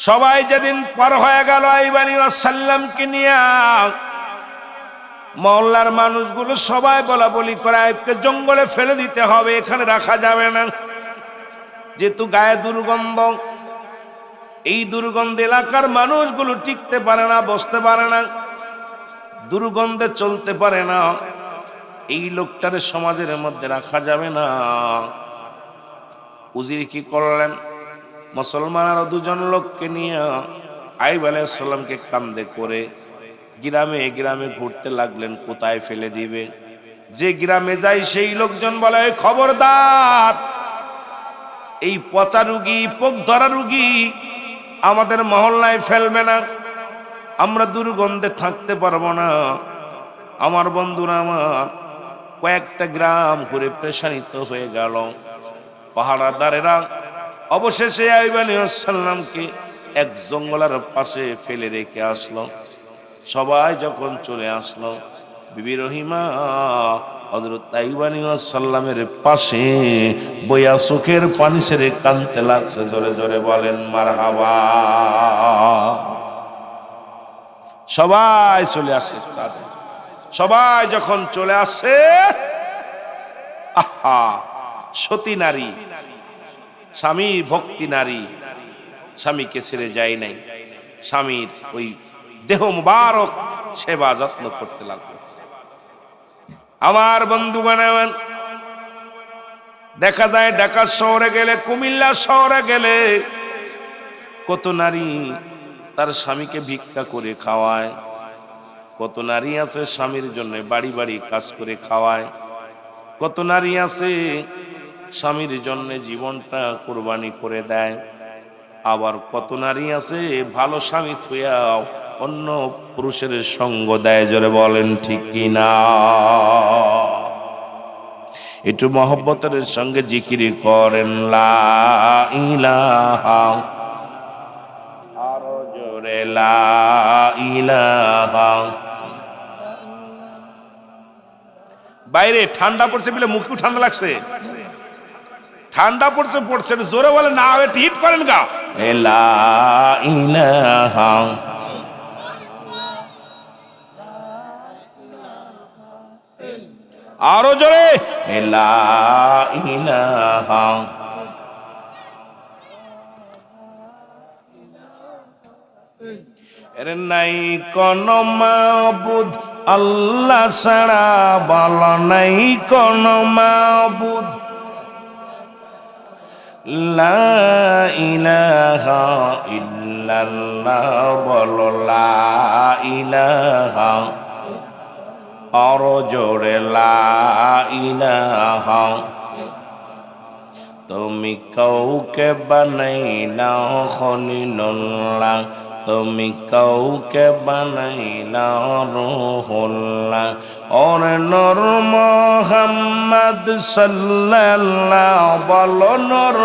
সবাই যেদিন পার হয়ে গেল আইয়ুব আলাইহিস সালামকে নিয়ে, মহল্লার মানুষগুলো সবাই বলা বলি করে আইয়ুবকে জঙ্গলে ফেলে দিতে হবে, এখানে রাখা যাবে না, যেহেতু গায়ে দুর্গন্ধ। এই দুর্গন্ধ এলাকার মানুষগুলো টিকতে পারে না, বসতে পারে না, দুর্গন্ধে চলতে পারে না, এই লোকটার সমাজের মধ্যে রাখা যাবে না। উজির কি করলেন? মুসলমান আরো দুজন লোককে নিয়ে আইয়ুব আলাইহিস সালামকে কাঁধে করে গ্রামে গ্রামে ঘুরতে লাগলেন, কোথায় ফেলে দিবে। যে গ্রামে যায় সেই লোকজন বলে, খবরদার, এই পচা রুগী, পোক ধরা রুগী আমাদের মহল্লায় ফেলবে না, আমরা দুর্গন্ধে থাকতে পারবো না। আমার বন্ধুরা, আমার কয়েকটা গ্রাম ঘুরে পেশানিত হয়ে গেল। পাহাড়াদারেরা অবশেষে আইয়ুব আলাইহিস সালামকে এক জঙ্গলের পাশে ফেলে রেখে আসলো। সবাই যখন চলে আসলো, বিবি রহিমা হযরত আইয়ুব আলাইহিস সালামের পাশে বইয়া চোখের পানি ছেড়ে কাঁদতে লাগছে। জোরে জোরে বলেন মারহাবা। সবাই চলে আসছে, সবাই যখন চলে আসে, আহা, সতী নারী, স্বামী ভক্তি নারী, স্বামীকে ছেড়ে যায় নাই, স্বামীর ওই দেহ মুবারক সেবা যত্ন করতে লাগলো। আমার বন্ধুগণ, দেখা যায় ঢাকা শহরে গেলে, কুমিল্লা শহরে গেলে কত নারী তার স্বামীকে ভিক্ষা করে খাওয়ায়, কত নারী আছে স্বামীর জন্য বাড়ি বাড়ি কাজ করে খাওয়ায়, কত নারী আছে স্বামীর জন্য জীবনটা কোরবানি করে দেয়, আবার কত নারী আছে ভালো স্বামী থুয়াও অন্য পুরুষের সঙ্গ দেয়। জোরে বলেন ঠিক কিনা? একটু মহব্বতের সঙ্গে জিকির করেন লা ইলাহা, আরো জোরে লা ইলাহা। বাইরে ঠান্ডা পড়ছে বলে মুখও ঠান্ডা লাগছে, ঠান্ডা পড়ছে পড়ছে, জোরে বলে না, হিট করেন গা, লা ইলাহা, আরো জোরে লা ইলাহা। এর নাই কোন মাবুদ আল্লাহ ছাড়া, বল নাই কোন মাবুদ, লা ইলাহা ইল্লাল্লাহ, বল লা ইলাহা, আরো জোরে লা ইলাহা। তুমি কাউকে বানাইলা খলিলুল্লাহ, তুমি কাউকে বানাইলা রূহুল্লাহ, ওর নূর মুহাম্মদ সাল্লাল্লাহ, বলো নূর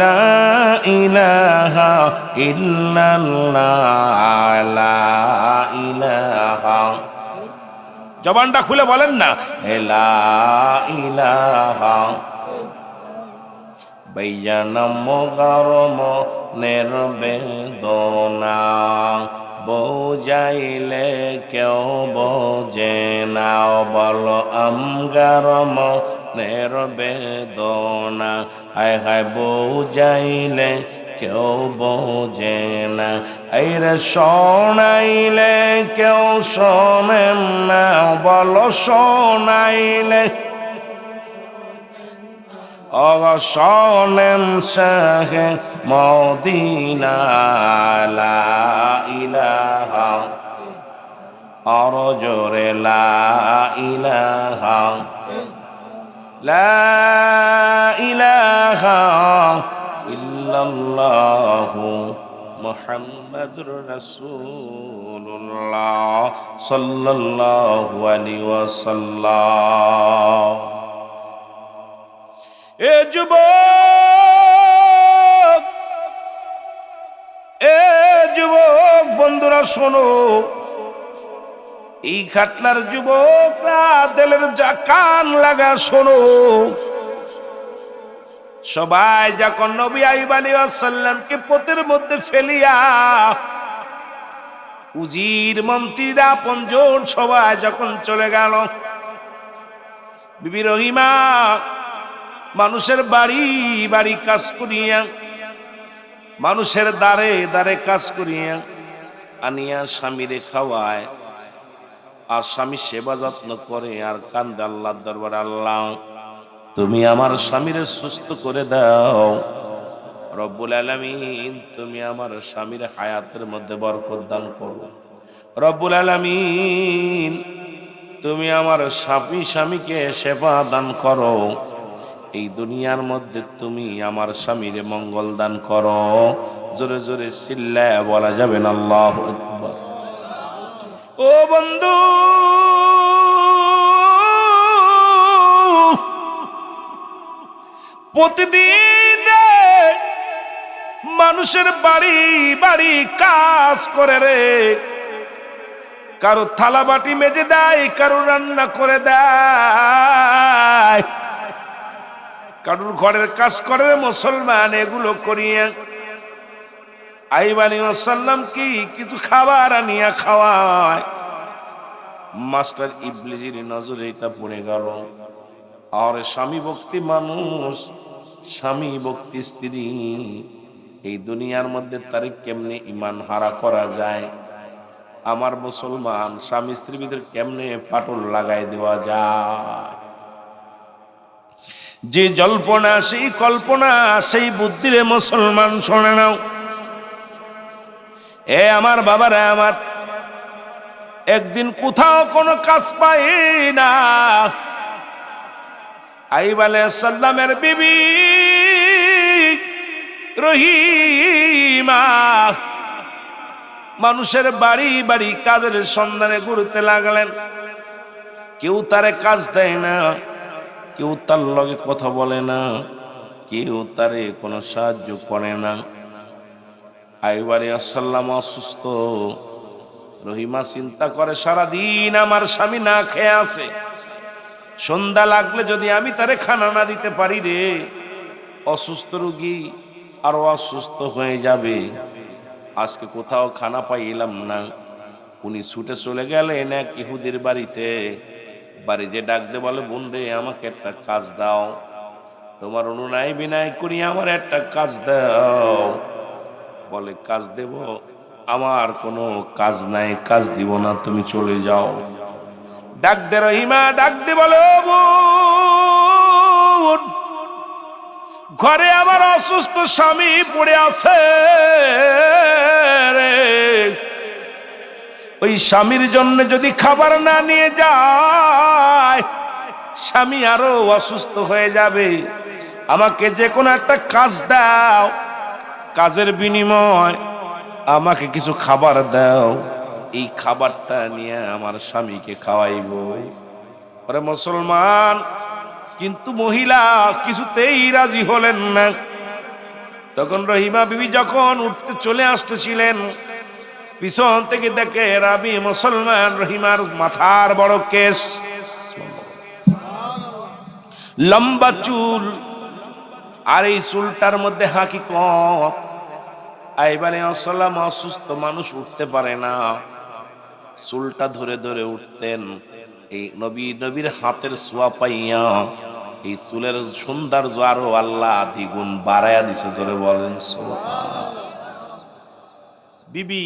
লা ইলাহা ইল্লাল্লাহ, লা ইলাহা। জবানটা খুলে বলেন না, লা ইলাহা। বৈয়ানম গরম নির্বেদনা, বোঝাইলে কেউ বোঝে না, বল আমগারম নির্বেদনা, হায় হায় বোঝাইলে কেউ বোঝে না, আইরে শোনাইলে কেউ শোনেন না, বল শোনাইলে শোনেন শাহে মদিনা, লা ইলাহা, আরো জোরে লা ইলাহা, লা ইলাহা ইল্লাল্লাহু মুহাম্মাদুর রাসূলুল্লাহ সাল্লাল্লাহু আলাইহি ওয়াসাল্লাম। এ যুবক, এ যুবক বন্ধুরা শোনো, এই খাটলার যুবকরা দিলের যা কান লাগা শোনো, সবাই যখন নবী আইয়ুব আলাইহিস সালামকে পথের মধ্যে ফেলিয়া উজির মন্ত্রীরা আপনজন সবাই যখন চলে গেল, বিবি রহিমা মানুষের বাড়ি বাড়ি কাজ করিয়া, মানুষের দ্বারে দ্বারে কাজ করিয়া আনিয়া স্বামীরে খাওয়ায়, আর স্বামী সেবা যত্ন করে আর কান্দে আল্লাহর দরবারে, আল্লাহ তুমি আমার স্বামীরে সুস্থ করে দাও, রব্বুল আলামিন তুমি আমার স্বামীর হায়াতের মধ্যে বরকত দান করো, রব্বুল আলামিন তুমি আমার স্বামীকে শেফা দান করো, এই দুনিয়ার মধ্যে তুমি আমার স্বামীরে মঙ্গল দান করো। জোরে জোরে চিল্লায়া বলা যাবে না আল্লাহু আকবার। ও বন্ধু, প্রতিদিন মানুষের বাড়ি বাড়ি কাজ করে রে, কারো থালা বাটি মেজে দেয়, কারো রান্না করে দেয়, কারোর ঘরের কাজ করে মুসলমান, এগুলো করিয়া আইয়ুব আলাইহিস সালাম কি কিছু খাবার আনিয়া খাওয়ায়। মাস্টার ইবলিসের নজরে এটা পড়ে গেল, আর স্বামী ভক্তি মানুষ, স্বামী ভক্তি স্ত্রী, এই দুনিয়ার মধ্যে তারে কেমনে ঈমান হারা করা যায়, আমার মুসলমান স্বামী স্ত্রীর ভিতরে কেমনে ফাটল লাগাই দেওয়া যায়, যে জল্পনা সেই কল্পনা সেই বুদ্ধিরে মুসলমান শোনে নাও। এ আমার বাবারা আমার, একদিন কোথাও কোনো কাজ পাই না, আইয়ুব আলাইহিস সালামের বিবি রহিমা মানুষের বাড়ি বাড়ি কাজের সন্ধানে ঘুরতে লাগলেন, কেউ তারে কাজ দেয় না, কেউ তার লগে কথা বলে না, কেউ তারে কোনো সাহায্য করে না। আইয়ুব আলাইহিস সালাম অসুস্থ, রহিমা চিন্তা করে সারাদিন আমার স্বামী না খেয়ে আছে, সন্ধ্যা লাগলে যদি আমি তারে খানা না দিতে পারি রে, অসুস্থ রোগী আরো অসুস্থ হয়ে যাবে, আজকে কোথাও খানা পাইলাম না। উনি ছুটে চলে গেলেন এক ইহুদির বাড়িতে, বাড়ি যে ডাক দে বলে, বোন রে আমাকে একটা কাজ দাও, তোমার অনুনয় বিনয় করি আমার একটা কাজ দাও। বলে কাজ দেব? আমার কোনো কাজ নাই, কাজ দিব না, তুমি চলে যাও। ডাক দে রহিমা, ডাক দে বলে, ও বোন, ঘরে আমার অসুস্থ স্বামী পড়ে আছে রে, ওই স্বামীর জন্য যদি খাবার না নিয়ে যায় স্বামী আরো অসুস্থ হয়ে যাবে, আমাকে যে কোনো একটা কাজ দাও, কাজের বিনিময় আমাকে কিছু খাবার দাও, এই খাবারটা নিয়ে আমার স্বামীকে খাওয়াইব। আরে মুসলমান, কিন্তু মহিলা কিছুতেই রাজি হলেন না। তখন রহিমা বিবি যখন উঠতে চলে আসতেছিলেন, পিছন থেকে দেখে রাবি মুসলমান রহিমার মাথার বড় কেশ, লম্বা চুল, আর এই চুলটার মধ্যে হাকিকত। আইয়ুব আলাইহিস সালাম অসুস্থ মানুষ, উঠতে পারে না, চুলটা ধরে ধরে উঠতেন। এই নবীর হাতের ছোঁয়া পাইয়া এই চুলের সৌন্দর্য আরো আল্লাহ দ্বিগুণ বাড়াইয়া দিছে। জোরে বলেন সুবহানাল্লাহ। বিবি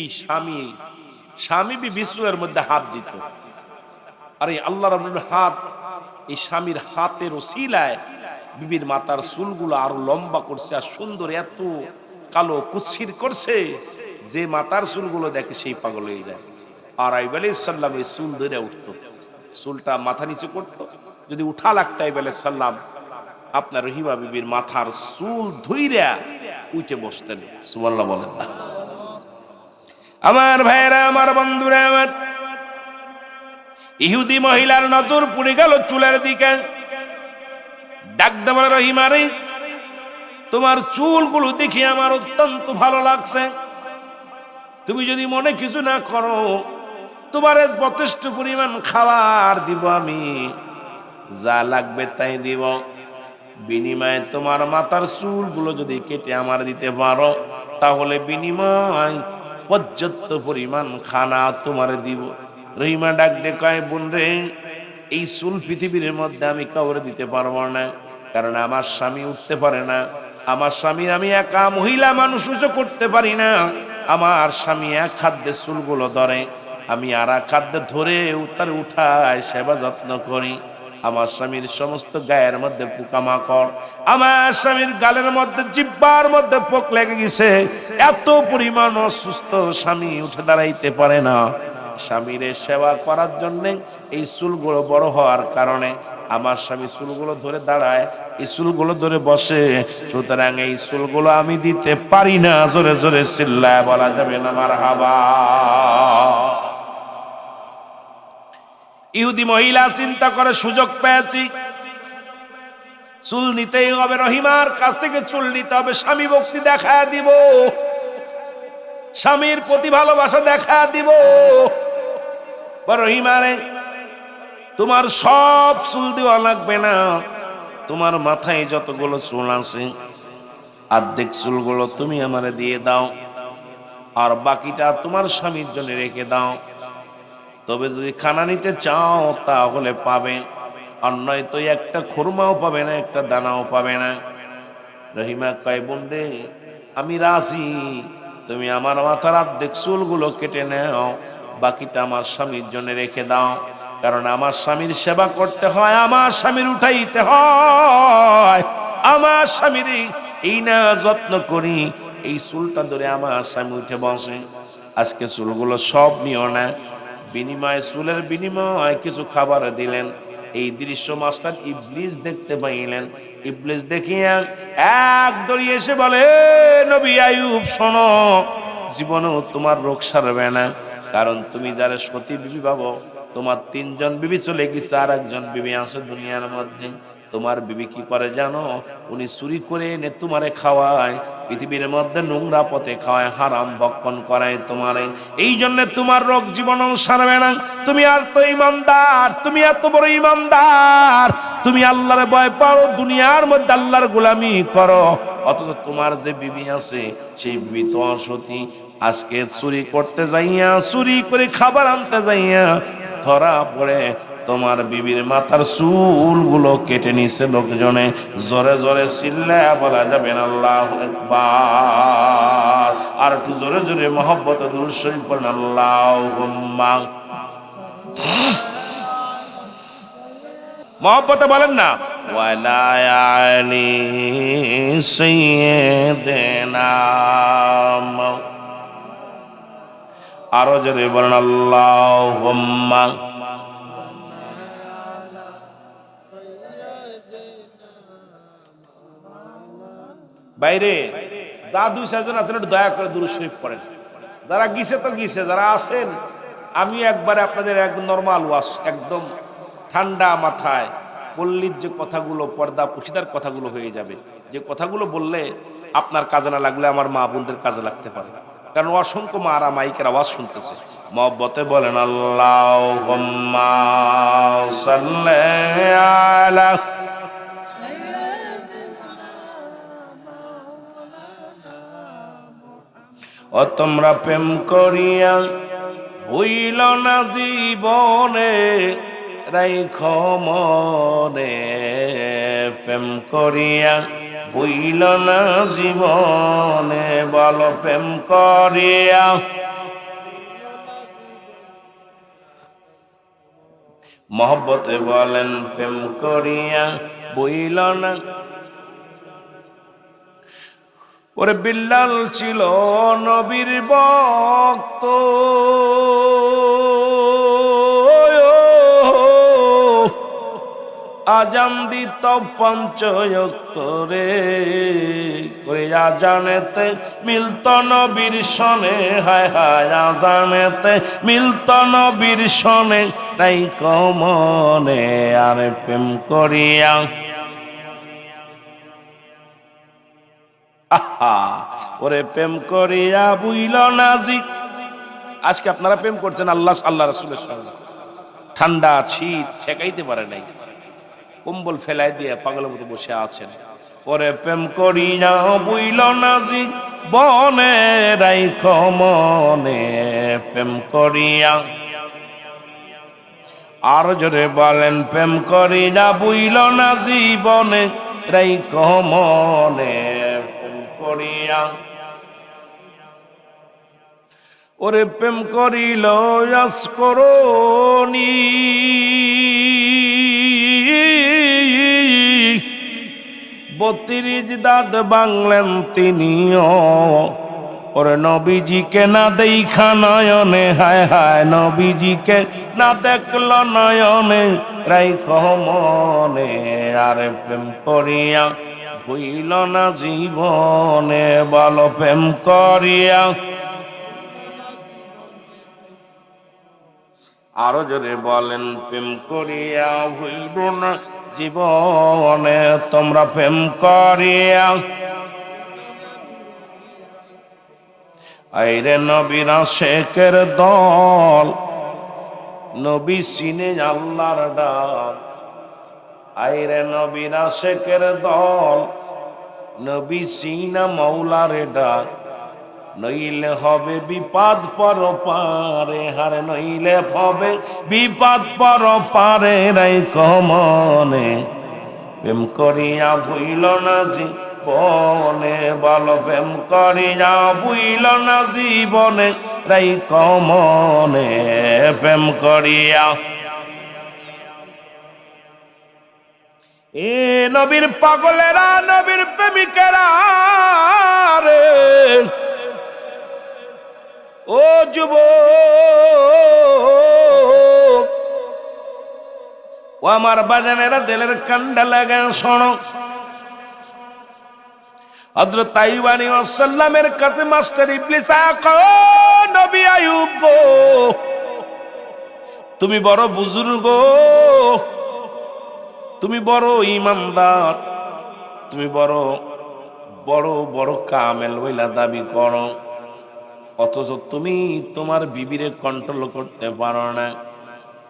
স্বামী বিবি চুলের মধ্যে হাত দিত, আর এই আল্লাহ রাব্বুল হাত, এই স্বামীর হাতের ওসিলায় বিবির মাথার চুলগুলো আরো লম্বা করছে, আর সুন্দর এত কালো কুৎসির করছে যে মাথার চুলগুলো দেখে সেই পাগল হয়ে যায়। আর আইয়ুব আলাইহিস সালাম এই চুল ধরে উঠতো, চুলটা মাথা নিচে করতো, যদি উঠা লাগতো আইয়ুব আলাইহিস সালাম আপনার রহিমা বিবির মাথার চুল ধইরা উঠে বসতেন। সুবহানাল্লাহ বলেন না। আমার ভাইরা, আমার বন্ধুরা আমার, ইহুদি মহিলার নজর পড়ে গেল চুলের দিকে। ডাক দে বলে, রহিমা রে, তোমার চুলগুলো দেখি আমার অত্যন্ত ভালো লাগছে, তুমি যদি মনে কিছু না করো তোমার যথেষ্ট পরিমাণ খাবার দিব, আমি যা লাগবে তাই দিব। বিনিময়ে তোমার মাথার চুলগুলো যদি কেটে আমার দিতে পারো, তাহলে বিনিময় পর্যাপ্ত পরিমাণ খানা তোমার দিব। রহিমা ডাক দে কয়, বোন রে, এই চুল পৃথিবীর মধ্যে আমি কাউরে দিতে পারবো না, কারণ আমার স্বামী উঠতে পারে না। আমার স্বামী, আমি একা মহিলা মানুষ উঁচু করতে পারি না। আমার স্বামী এক খাদ্যে চুলগুলো ধরে, আমি আর এক খাদ্যে ধরে তার উঠায় সেবা যত্ন করি। আমার স্বামীর সমস্ত গায়ের মধ্যে পোকামাকড়, আমার স্বামীর গালের মধ্যে, জিহ্বার মধ্যে পোক লেগে গেছে। এত পরিমাণ অসুস্থ, স্বামী উঠে দাঁড়াইতে পারে না। স্বামীর সেবা করার জন্য এই চুলগুলো বড় হওয়ার কারণে আমার স্বামী চুলগুলো ধরে দাঁড়ায়, এই চুলগুলো ধরে বসে। সুতরাং এই চুলগুলো আমি দিতে পারি না। জোরে জোরে চিল্লায় বলা যাবে না মারহাবা। ইহুদি মহিলা চিন্তা করে, সুযোগ পেয়েছি, চুল নিতেই হবে। রহিমার কাছ থেকে চুল নিতে হবে, স্বামী ভক্তি দেখা দিব, স্বামীর প্রতি ভালোবাসা দেখা দিব। রহিমারে, তোমার সব চুল দেওয়া লাগবে না, তোমার মাথায় যতগুলো চুল আছে অর্ধেক চুলগুলো তুমি আমারে দিয়ে দাও, আর বাকিটা তোমার স্বামীর জন্য রেখে দাও। তবে যদি খানা নিতে চাও তাহলে পাবে, আর নয়তো একটা খুরমাও পাবে না, একটা দানাও পাবে না। রহিমা কয়, বোন রে, আমি রাজি, তুমি আমার মাথার অর্ধেক চুলগুলো কেটে নাও, বাকিটা আমার স্বামীর জন্য রেখে দাও। কারণ আমার স্বামীর সেবা করতে হয়, আমার স্বামীর উঠাইতে হয়, আমার স্বামীর এই না যত্ন করি। এই চুলটা ধরে আমার স্বামী উঠে বসে। আজকে চুলগুলো সব নিও না, বিনিময়ে চুলের বিনিময়ে কিছু খাবার দিলেন। এই দৃশ্য মাস্টার ইবলিস দেখতে পাইলেন। ইবলিস দেখিয়া এক দড়ি এসে বলে, নবী আইয়ুব শোনো, জীবনেও তোমার রোগ সারবে না, কারণ তুমি যারা সতী বিবি ভাবো, তোমার 3 জন বিবি চলে গেছে, আর একজন বিবি আছে দুনিয়ার মধ্যে। তোমার বিবি কি করে জানো? উনি চুরি করে এনে তোমারে খাওয়ায়, পৃথিবীর মধ্যে নোংরা পথে খাওয়ায়, হারাম ভক্ষণ করায় তোমারে। এই জন্য তোমার রোগ জীবনেও সারবে না। তুমি আর তো ইমানদার, তুমি এত বড় ইমানদার, তুমি আল্লাহর ভয় পাও, দুনিয়ার মধ্যে আল্লাহর গোলামি করো, অথচ তোমার যে বিবি আছে সেই বিবি তো অসতী। আজকে চুরি করতে যাইয়া, চুরি করে খাবার আনতে যাইয়া ধরা পড়ে তোমার বিবির মাথার চুলগুলো কেটে নিছে লোকজনে। জোরে জোরে চিল্লায়া বলা যাবে না আল্লাহু আকবার। আর একটু জোরে জোরে মহব্বতে দুরূদ শরীফ পড়েন, আল্লাহুম্মা। মহব্বতে বলেন না, ওয়ালা আলি সাইয়্যিদিনা। আরো জোরে বলেন, আল্লাহুম্মা। বাইরে যা 2-4 জন আছেন একটু দয়া করে দুরূদ শরীফ পড়েন। যারা গিয়েছে তো গিয়েছে, যারা আছেন আমি একবারে আপনাদের একদম নরমাল ওয়াজ, একদম ঠান্ডা মাথায় পল্লীর যে কথাগুলো, পর্দা পুশিদার কথাগুলো হয়ে যাবে, যে কথাগুলো বললে আপনার কাজে না লাগলে আমার মা বোনদের কাজে লাগতে পারে। কারণ অসংখ্য মারা মাইকের আওয়াজ শুনতেছে। মহব্বতে বলেন, আল্লাহুম্মা সাল্লি আলা। ও তোমরা প্রেম করিয়া হইল না জীবনে, রাইখো মনে, প্রেম করিয়া হইল না জীবনে, বলো প্রেম করিয়া। মহব্বতে বলেন, প্রেম করিয়া বইল না। ওরে বিল্লাল ছিল নবীর ভক্ত, আজান দিত 5 ওয়াক্ত রে। ওরে আজানেতে মিলত নবীর সনে, হায় হায় আজানেতে মিলত নবীর সনে, তাই কমনে আর প্রেম করিয়া। আহা, ওরে প্রেম করিয়া বুইল নাজি। আজকে আপনারা প্রেম করছেন আল্লাহ আল্লাহ রাসূলের সঙ্গে, ঠান্ডা শীত ঠেকাইতে পারে নাই। কম্বল ফেলাই দিয়ে পাগলের মতো বসে আছেন। ওরে প্রেম করিয়া বুইল নাজি বনে রাইখ মনে, প্রেম করিয়া আর জোরে বলেন, প্রেম করিয়া বুইল না জীবনে রাইখ মনে, প্রেম করিয়া ওরে প্রেম করিল আস করনি, বত্রিশ দাঁত বাংলেন তিনিও। ওরে নবীজিকে না দেখা নয়নে, হায় হায় নবীজিকে না দেখল নয়নে রাইখ মনে, আরে প্রেম করিয়া হইল না জীবনে, বলো প্রেম করিয়া। আরো জোরে বলেন, প্রেম করিয়া হইল না জীবনে, তোমরা প্রেম করিয়া। আইরে নবীরা শেখের দল, নবী সিনে আল্লাহর ডাক। আইরে নবীরা শেখের দল, নবী সিনা মৌলার ডাক। নইলে হবে বিপদ পর পারে, হারে নইলে হবে বিপদ পর পারে রাইখ মনে, প্রেম করিয়া ভুইল না জীবনে, বলো প্রেম করিয়া ভুইল না জীবনে রাইখ মনে, প্রেম করিয়া। এ নবীর পাগলেরা, নবীর প্রেমিকেরা রে, ও যুবক, ও আমার বাজানেরা, দিলের কান্ডা লাগা শোনো। হযরত আইয়ুব আলাইহিস সালামের কাছে মাস্টার ইবলিস আকো, নবী আইয়ুব তুমি বড় বুজুর্গ, তুমি বড় ইমানদার, তুমি বড় বড় বড় কামেল বইলা দাবি করো, অথচ তুমি তোমার বিবিরে কন্ট্রোল করতে পারো না।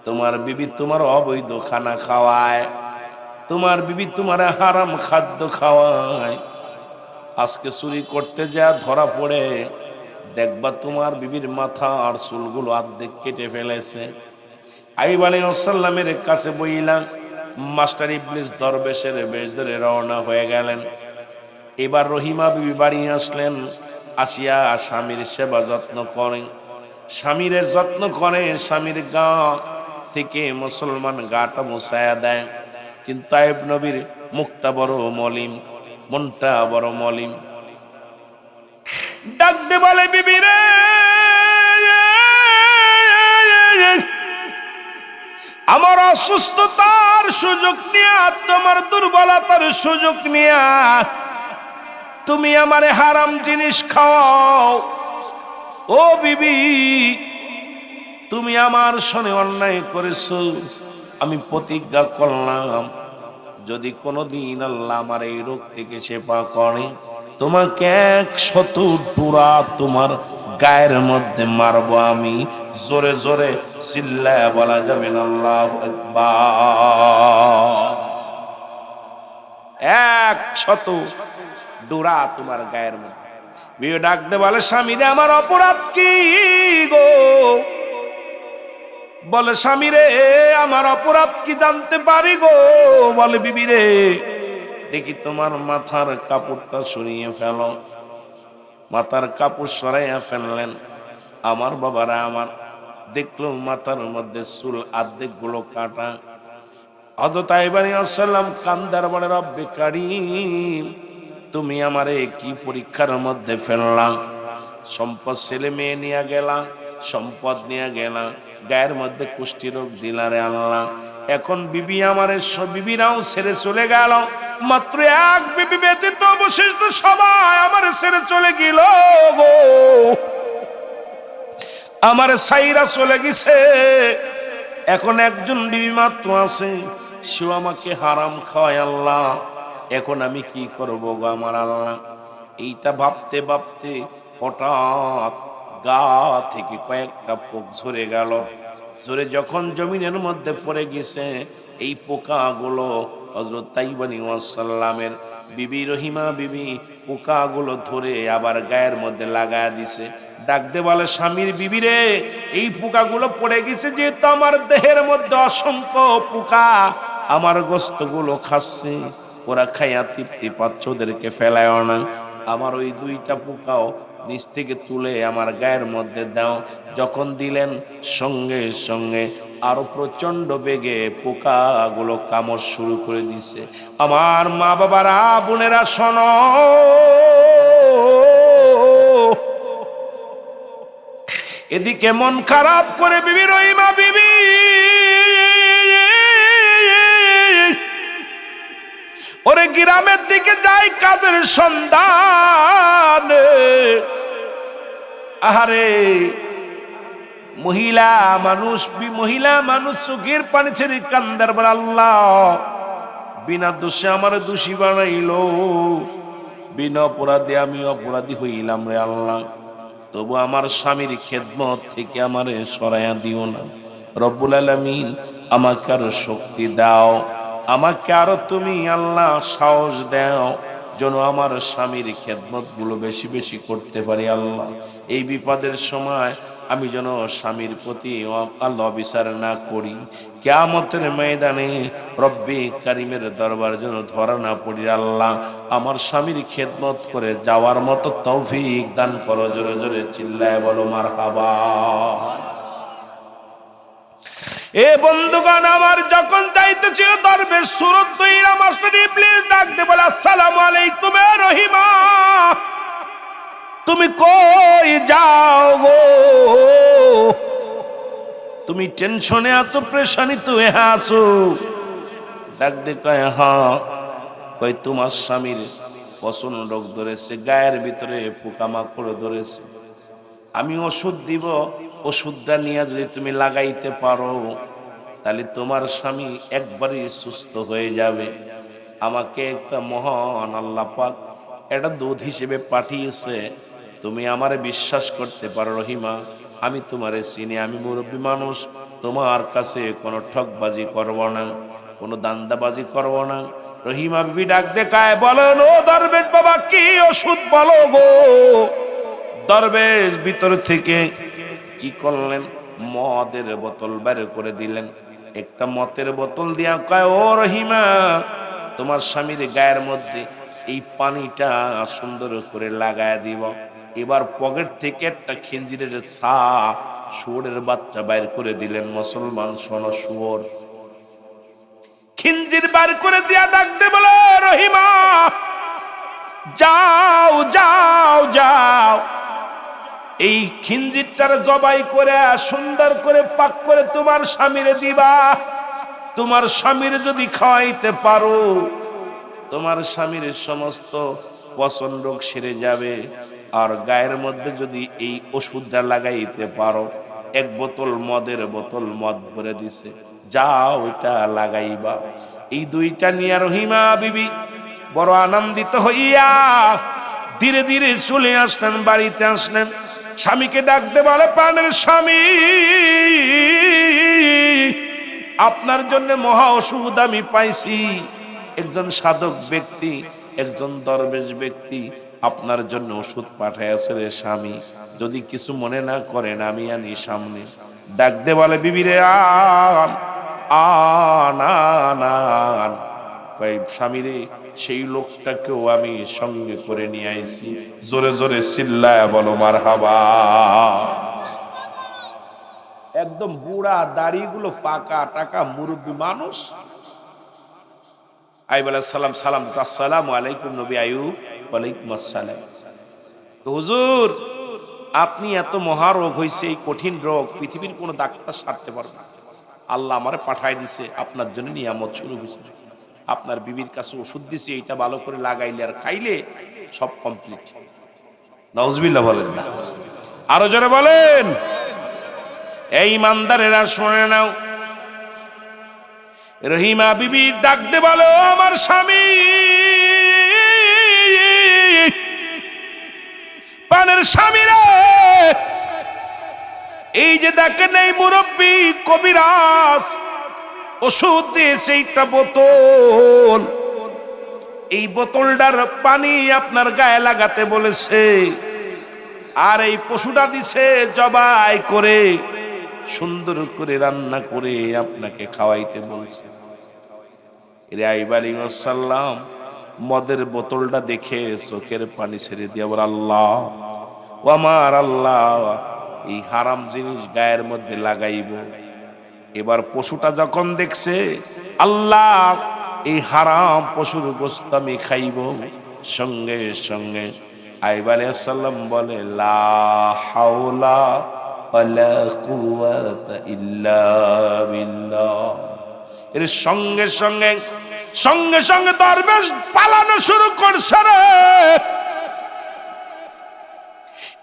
তোমার বিবি তোমার অবৈধ খানা খাওয়ায়, তোমার বিবি তোমার হারাম খাদ্য খাওয়ায়। আজকে চুরি করতে যা ধরা পড়ে, দেখবা তোমার বিবির মাথা আর চুলগুলো অর্ধেক কেটে ফেলেছে। আইয়ুব আলাইহিস সালামের কাছে বইলা মাস্টার ইবলিস দরবেশের বেশ ধরে রওনা হয়ে গেলেন। এবার রহিমা বিবি বাড়ি আসলেন, আসিয়া স্বামীর সেবা যত্ন করেন, স্বামীর যত্ন করে, স্বামীর গা থেকে মুসলমান গাটা মুছায়া দেয়। কিন্তু আইয়ুব নবীর মুখটা বড় মলিন, মনটা বড় মলিন। ডাকতে বলে, বিবি রে, আমার অসুস্থতার সুযোগ নিয়া, তোমার দুর্বলতার সুযোগ নিয়া তুমি আমারে হারাম জিনিস খাওয়াও। ও বিবি, তুমি আমার সনে অন্যায় করেছো। আমি প্রতিজ্ঞা করলাম, যদি কোনোদিন আল্লাহ আমার এই রোগ থেকে সেবা করে, তোমাকে 100 টুরা তোমার গায়ের মধ্যে মারবো আমি। জোরে জোরে চিল্লায়া বলা যাবে না আল্লাহু আকবার। 100 ডোরা তোমার গায়ের মধ্যে। বিয়ে ডাকতে বলে, স্বামীরে আমার অপরাধ কি গো? বলে, স্বামীরে আমার অপরাধ কি জানতে পারি গো? বলে, বিবি রে, দেখি তোমার মাথার কাপড়টা সরিয়ে ফেলো। মাথার কাপড় সরাইয়া ফেললেন। আমার বাবারা আমার দেখলো মাথার মধ্যে চুল অর্ধেক গুলো কাটা। হযরত আইয়ুব আলাইহিস সালাম কান্দার বলে, রব্বে কারীম, তুমি আমারে কি পরীক্ষার মধ্যে ফেললাম? সম্পদ ছেলে মেয়ে নিয়ে গেলাম, সম্পদ নিয়ে গেলাম, গায়ের মধ্যে কুষ্টি রোগ দিলারে আল্লাহ। এখন বিবি আমারে বিবিরাও ছেড়ে চলে গেল, মাত্র এক বিবি ব্যতীত অবশিষ্ট সবাই আমারে ছেড়ে চলে গেল গো। আমারে সাইরা চলে গেছে। এখন একজন বিবি মাত্র আছে, সেও আমাকে হারাম খাওয়ায় আল্লাহ। এখন আমি কি করব গো আমার আল্লাহ? এইটা ভাবতে ভাবতে হঠাৎ গা থেকে কয়েকটা পোক ঝরে গেল। ঝরে যখন জমিনের মধ্যে পড়ে গেছে, এই পোকাগুলো হযরত তাইবানি ওয়াসাল্লামের বিবি রহিমা বিবি পোকাগুলো ধরে আবার গায়ের মধ্যে লাগায় দিছে। ডাক দে বলে, স্বামীর বিবি রে, এই পোকাগুলো পড়ে গেছে যেহেতু আমার দেহের মধ্যে অসংখ্য পোকা আমার গোস্তগুলো খাচ্ছে, ওরা খাইয়া তৃপ্তি পাচ্ছে, ওদেরকে ফেলায়ও না। আমার ওই দুইটা পোকাও নিচ থেকে তুলে আমার গায়ের মধ্যে দাও। যখন দিলেন সঙ্গে সঙ্গে আরো প্রচন্ড বেগে পোকাগুলো কামড় শুরু করে দিছে। আমার মা বাবারা, বোনেরা শোনো, এদিকে মন খারাপ করে বিবি রহিমা বিবি ওরে গ্রামের দিকে যাই কাজের সন্ধানে। আহারে মহিলা মানুষ চোখের পানি ছেড়ে কান্দার বলে, আল্লাহ বিনা দোষে আমার দোষী বানাইলো, বিনা অপরাধে আমি অপরাধী হইলাম রে আল্লাহ, তবু আমার স্বামীর খেদমত থেকে আমারে সরাইয়া দিও না। রব্বুল আলামিন আমাকে আরো শক্তি দাও, আমাকে আরো তুমি আল্লাহ সাহস দাও, যেন আমার স্বামীর খেদমত গুলো বেশি বেশি করতে পারি। আল্লাহ এই বিপদের সময় আমি যেন স্বামীর প্রতি আল্লাহ বিচার না করি, কিয়ামতের ময়দানে রব্বে কারিমের দরবার যেন ধরা না পড়ি। আল্লাহ আমার স্বামীর খেদমত করে যাওয়ার মতো তৌফিক দান করো। জোরে জোরে চিল্লায় বলো মারহাবা। এ বন্ধুগণ, আমার যখন যাইতেছিল দরবেশ সুরত দইরা মাস্টার ইবলিস ডাক দে বলে, আসসালামু আলাইকুম এ রহিমা, তুমি কই যাও গো? তুমি টেনশনে আছো, প্রেশানিতে আছো? ডাক দে কয়, হ্যাঁ। কই তোমার স্বামীর পছন রোগ ধরেছে, গায়ের ভিতরে পোকামাকড় ধরেছে, আমি ওষুধ দিব, ওষুধটা নিয়ে যদি তুমি লাগাইতে পারো তাহলে তোমার স্বামী একবারই সুস্থ হয়ে যাবে। আমাকে একটা মহান আল্লাহ পাক এটা দুধ হিসেবে পাঠিয়েছে, তুমি আমারে বিশ্বাস করতে পারো রহিমা, আমি তোমারে চিনি, আমি মুরব্বী মানুষ, তোমার কাছে কোনো ঠকবাজি করব না, কোনো দান্দাবাজি করব না। রহিমা বিবি ডাক দেখায় বলেন, ও দরবেশ বাবা, কি ওষুধ বলো গো? দরবেশ ভিতর থেকে কি করলেন, মদের বোতল বের করে দিলেন। একটা মদের বোতল দিয়া কয়, ও রহিমা, তোমার স্বামীর গায়ের মধ্যে এই পানিটা সুন্দর করে লাগায় দিব। এবার পকেট থেকে একটা খিঞ্জিরের শুয়োরের বাচ্চা বাইর করে দিলেন। মুসলমান শোনো, শুয়োর খিঞ্জির বাইর করে দিয়া ডাকতে বলো, রহিমা যাও যাও যাও, এই খিঞ্জিরটার জবাই করে সুন্দর করে পাক করে তোমার স্বামীরে দিবা। তোমার স্বামীর যদি খাওয়াইতে পারো, তোমার স্বামীর সমস্ত পচন রোগ সেরে যাবে। আর গায়ের মধ্যে যদি এই ওষুধটা লাগাইতে পারো, এক বোতল মদের বোতল মদ ভরে দিছে, যাও ওইটা লাগাইবা। এই দুইটা নিয়ে রহিমা বিবি বড় আনন্দিত হইয়া ধীরে ধীরে চলে আসলেন, বাড়িতে আসলেন। স্বামীকে ডাকতে বলে, প্রাণের স্বামী, আপনার জন্য মহা ওষুধ আমি পাইছি। একজন সাধক ব্যক্তি, একজন দরবেশ ব্যক্তি আপনার জন্য ওষুধ পাঠাইছে রে স্বামী, যদি কিছু মনে না করেন আমি আনি সামনে। ডাকতে বলে, বিবিরে আন আন আন আন। স্বামী রে, সেই লোকটাকেও আমি সঙ্গে করে নিয়ে আইছি। জোরে জোরে চিল্লায়া বলো মারহাবা। একদম বুড়া, দাড়িগুলো ফাঁকা টাকা, মুরব্বী মানুষ। আইব আলাইহিস সালাম, সালাম, আসসালামু আলাইকুম নবী আয়ুব। ওয়ালাইকুম আসসালাম। হুজুর, আপনি এত মহারোগ হয়েছে, এই কঠিন রোগ পৃথিবীর কোনো ডাক্তার সারতে পারবে না, আল্লাহ আমারে পাঠাই দিছে, আপনার জন্য নিয়ামত শুরু হয়েছে। আপনার বিবির কাছে ওষুধ দিছি, এইটা ভালো করে লাগাইলে আর খাইলে সব কমপ্লিট। নাউজুবিল্লাহ বলেন না, আরো জোরে বলেন। এই ইমানদারেরা শুনে নাও, রহিমা বিবি ডাকতে বলো, আমার স্বামী, প্রাণের স্বামী রে, এই যে দেখেন এই মুরব্বী কবিরাজ, ওষুধ দিয়েছে একটা বোতল, এই বোতলটার পানি আপনার গায়ে লাগাতে বলেছে, আর এই পশুটা দিছে জবাই করে সুন্দর করে রান্না করে আপনাকে খাওয়াইতে বলছে। এরে আইয়ুব আলাইহিস সালাম মদের বোতলটা দেখে চোখের পানি ছেড়ে দিয়ে বলে, আল্লাহ ও আমার আল্লাহ, এই হারাম জিনিস গায়ের মধ্যে লাগাইব। এবার পশুটা যখন দেখছে আল্লাহ এই হারাম পশুর গোশত আমি খাইব, সঙ্গে সঙ্গে আইয়ুব আলাইহিস সালাম বলে, লা হাওলা ওয়ালা কুওয়াতা ইল্লা বিল্লাহ। এর সঙ্গে সঙ্গে সঙ্গে সঙ্গে দরবেশ পালানো শুরু করছে রে।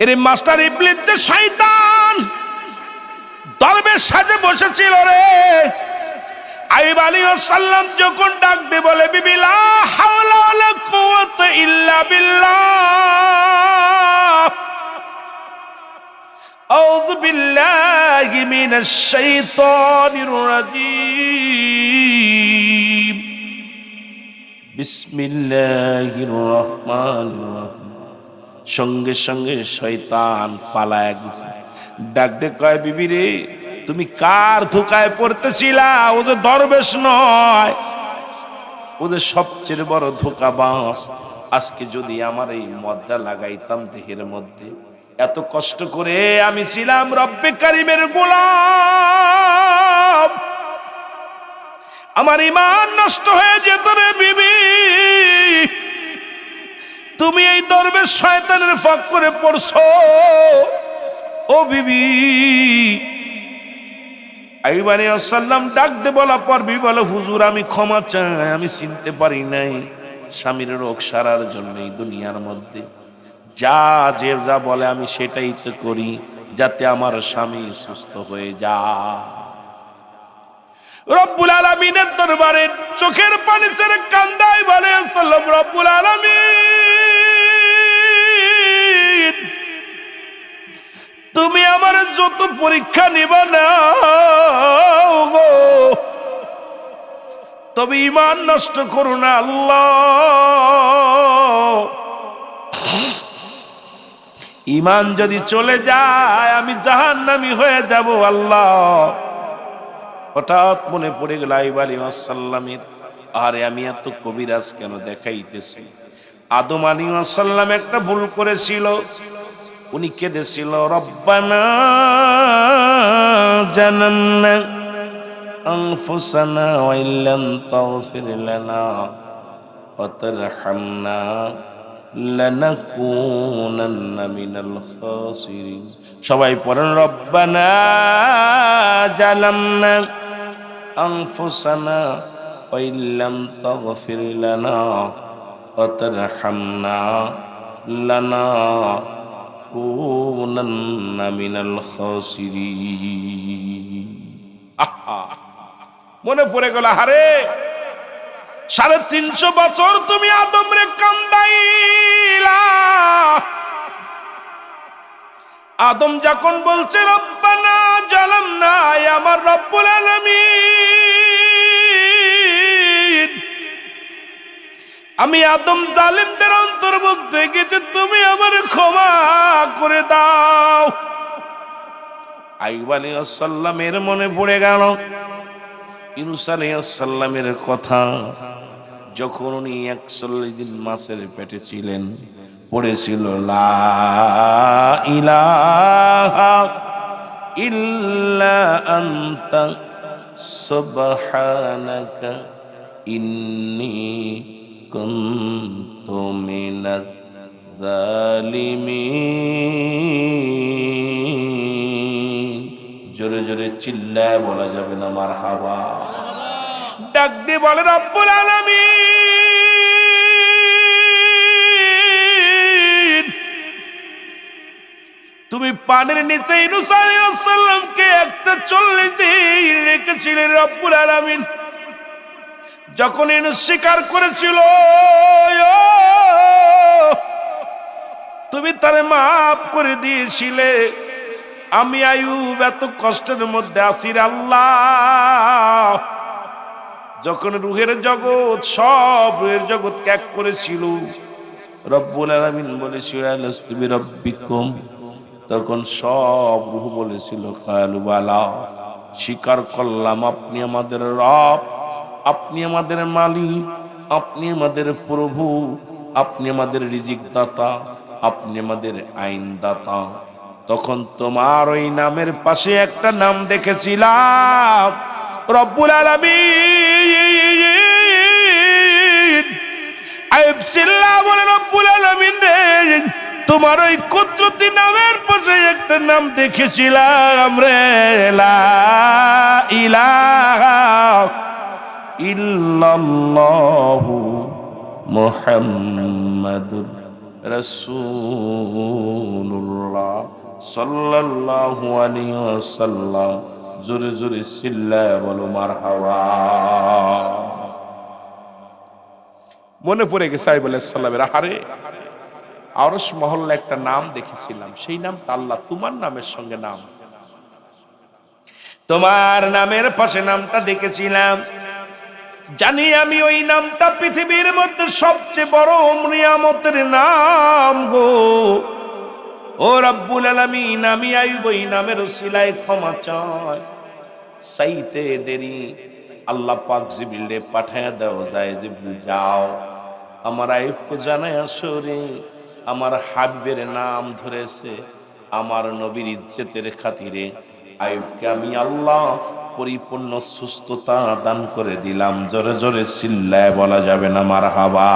এর মাস্টার ইবলিস যে শয়তান দরবেশ সাজে বসেছিল রে, আইয়ুব আলাইহিস সালাম যখন ডাক দিয়ে বলে, বিবি লা হাওলা ওয়ালা কুওয়াতা ইল্লা বিল্লাহ, আউযু বিল্লাহি মিনাশ শাইতানির রাজীম, বিসমিল্লাহির রহমানির রহিম। সঙ্গে সঙ্গে শয়তান পালায়া গেছে। ডাক দে কয়, বিবি রে তুমি কার ধোকায় পড়তেছিলা? ও যে দরবেশ নয়, ওদের সবচেয়ে বড় ধোঁকাবাজ। আজকে যদি আমার এই মদটা লাগাইতাম দেহের মধ্যে, এত কষ্ট করে আমি ছিলাম রব্বে কারিমের গোলাম, আমার ঈমান নষ্ট হয়ে যেত রে বিবি। তুমি এই দরবেশ শয়তানের ফাঁক করে পড়ছো ও বিবি। আইয়ুব আলাইহিস সালাম ডাক দে বলা পর বিবি বলে, হুজুর আমি ক্ষমা চাই, আমি চিনতে পারি নাই। স্বামীর রোগ সারার জন্য এই দুনিয়ার মধ্যে যা যে যা বলে আমি সেটাই তো করি, যাতে আমার স্বামী সুস্থ হয়ে যায়। রব্বুল আলামিনের দরবারে চোখের পানি ছেড়ে কান্দাই বলে, সাল্লাম রব্বুল আলামিন তুমি আমার যত পরীক্ষা নিবা না গো, তবে ঈমান নষ্ট করো না আল্লাহ। ঈমান যদি চলে যায় আমি জাহান্নামী হয়ে যাব আল্লাহ। হঠাৎ মনে পড়ে গেল আইয়ুব আলাইহিস সালামের, আরে আমি এত কবিরাজ কেন দেখাইতেছি? আদম আলাইহিস সালাম একটা ভুল করেছিল, উনি কেঁদেছিল, রব্বানা জানান্না আনফুসানা ওয়া ইল্লাম তাগফির লানা ওয়া তারহামনা লানাকুনান্না মিনাল খাসিরিন। সবাই পড়েন, রব্বানা জালামনা আনফুসানা ওয়া ইল্লাম তাগফির লানা ওয়া তারহামনা লানাকুনান্না মিনাল খাসিরিন। আহা, মনে পড়ে গেল, হারে 350 বছর তুমি আদম রে কান্দাইলা। আদম যখন বলছে রব্বানা জালামনা, আমার রব্বুল আলামিন আমি আদম জালিমদের অন্তর্ভুক্ত হয়ে গেছি, তুমি আমার ক্ষমা করে দাও। আইয়ুব আলাইহিস সালামের মনে পড়ে গেল ইউনূস আলাইহিস সালামের কথা, যখন উনি 41 দিন মাছের পেটে ছিলেন, পড়েছিল লা ইলাহা ইল্লা আনতা সুবহানাকা ইন্নী কুনতু মিনাজ জালিমিন। জোরে জোরে চিল্লায় বলা যাবে না মারহাবা। ডাক দিয়ে বলে, রব্বুল আলামিন তুমি পানির নিচে ইউনূস আলাইহিস সালামকে 140 দিন রেখেছিলেন রব্বুল আলামিন। যখন ইউনূস স্বীকার করেছিল তুমি তারে মাফ করে দিয়েছিলে। আমি আইয়ুব এত কষ্টের মধ্যে আছি রে আল্লাহ, যখন রুহের জগৎ সব রুহের জগৎ ত্যাগ করেছিল, রব্বুল আলামিন বলেছিল আলাস্তু বিরাব্বিকুম, তখন সব রূহ বলেছিল কালু বালা, স্বীকার করলাম আপনি আমাদের রব, আপনি আমাদের মালিক, আপনি আমাদের প্রভু, আপনি আমাদের রিজিক দাতা, আপনি আমাদের আইন দাতা। তখন তোমার ওই নামের পাশে একটা নাম দেখেছিলাম, রব্বুল আলামিন। আইব সিল্লাহ বলে রব্বুল আলামিন রে, তোমার ওই কুদরতি নামের পাশে একটা নাম দেখেছিলাম রে, লা ইলাহা ইল্লাল্লাহু মুহাম্মাদুর রাসূলুল্লাহ সাল্লাল্লাহু আলাইহি ওয়াসাল্লাম। জোরে জোরে চিল্লায়া বলো মারহাবা। মনে পড়ে গেছে আইব আলাইহিস সালামের, আহারে আরশ মহল্লা একটা নাম দেখেছিলাম, সেই নামটা আল্লাহ তোমার নামের সঙ্গে নাম, তোমার নামের পাশে নামটা দেখেছিলাম। জানি আমি ওই নামটা পৃথিবীর মধ্যে সবচেয়ে বড় নিয়ামতের নাম গো। ও রব্বুল আলামিন, আমি আইব ওই নামের উসিলায় ক্ষমা চাই, চাইতে দেরি আল্লাহ পাক জিবরিলে পাঠায়া দাও, যায় জিবরিল যাও আমার আইবকে জানায় আসো রে, আমার হাবিবের নাম ধরেছে, আমার নবীর ইজ্জতের খাতিরে আইবকে আমি আল্লাহ পরিপূর্ণ সুস্থতা দান করে দিলাম। জোরে জোরে চিল্লায় বলা যাবে না মারহাবা?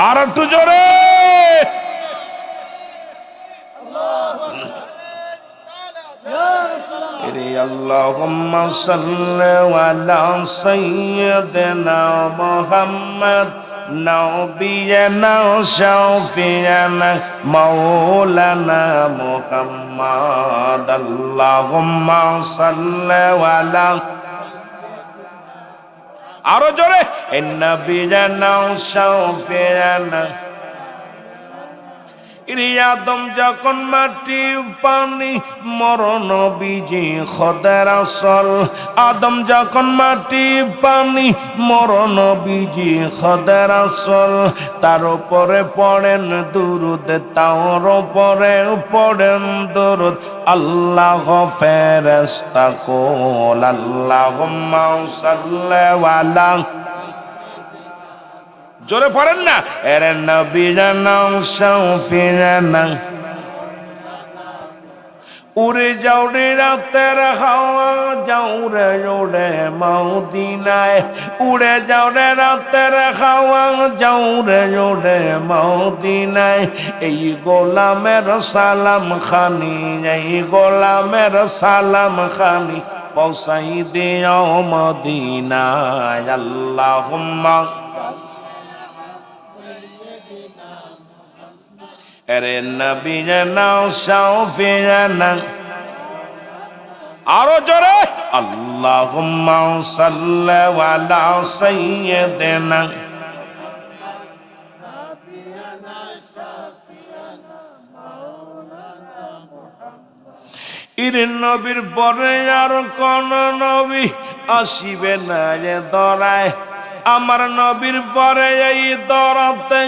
আর একটু জোরে। আল্লাহুম্মা সাল্লি আলা সাইয়্যিদিনা মুহাম্মদ নবিয়ানা শাফিয়ানা মাওলানা মুহাম্মদ। আল্লাহুম্মা সাল্লি আলা, আরো জোরে, নবিয়ানা শাফিয়ানা। আদম যখন মাটি পানি মরণ বীজি খোদার আসল, আদম যখন মাটি পানি মরণ বীজি খোদার আসল, তার উপরে পড়েন দুরুদ, তার উপরে পড়েন দুরুদ আল্লাহ ফেরেশতা কোল। আল্লাহুম্মা সাল্লি আলা, জোরে পড়েন না, এর নবী জানা শাফিয়ানা। উড়ে যাও রে রাতের হাওয়া, যাও রে উড়ে মদিনায়, উড়ে যাও রে রাতের হাওয়া, যাও রে উড়ে মদিনায়। এই গোলামের সালাম খানি, এই গোলামের সালাম খানি পৌঁছাই দিও মদিনায়। আল্লাহুম্মা, এরে নবী জানা শাফিয়ানা, আরো জোরে, আল্লাহুম্মা সাল্লি আলা সাইয়্যিদিনা। ইর নবীর পরে আর কোন নবী আসিবে না রে দরায়, আমার নবীর পরে এই দরাতে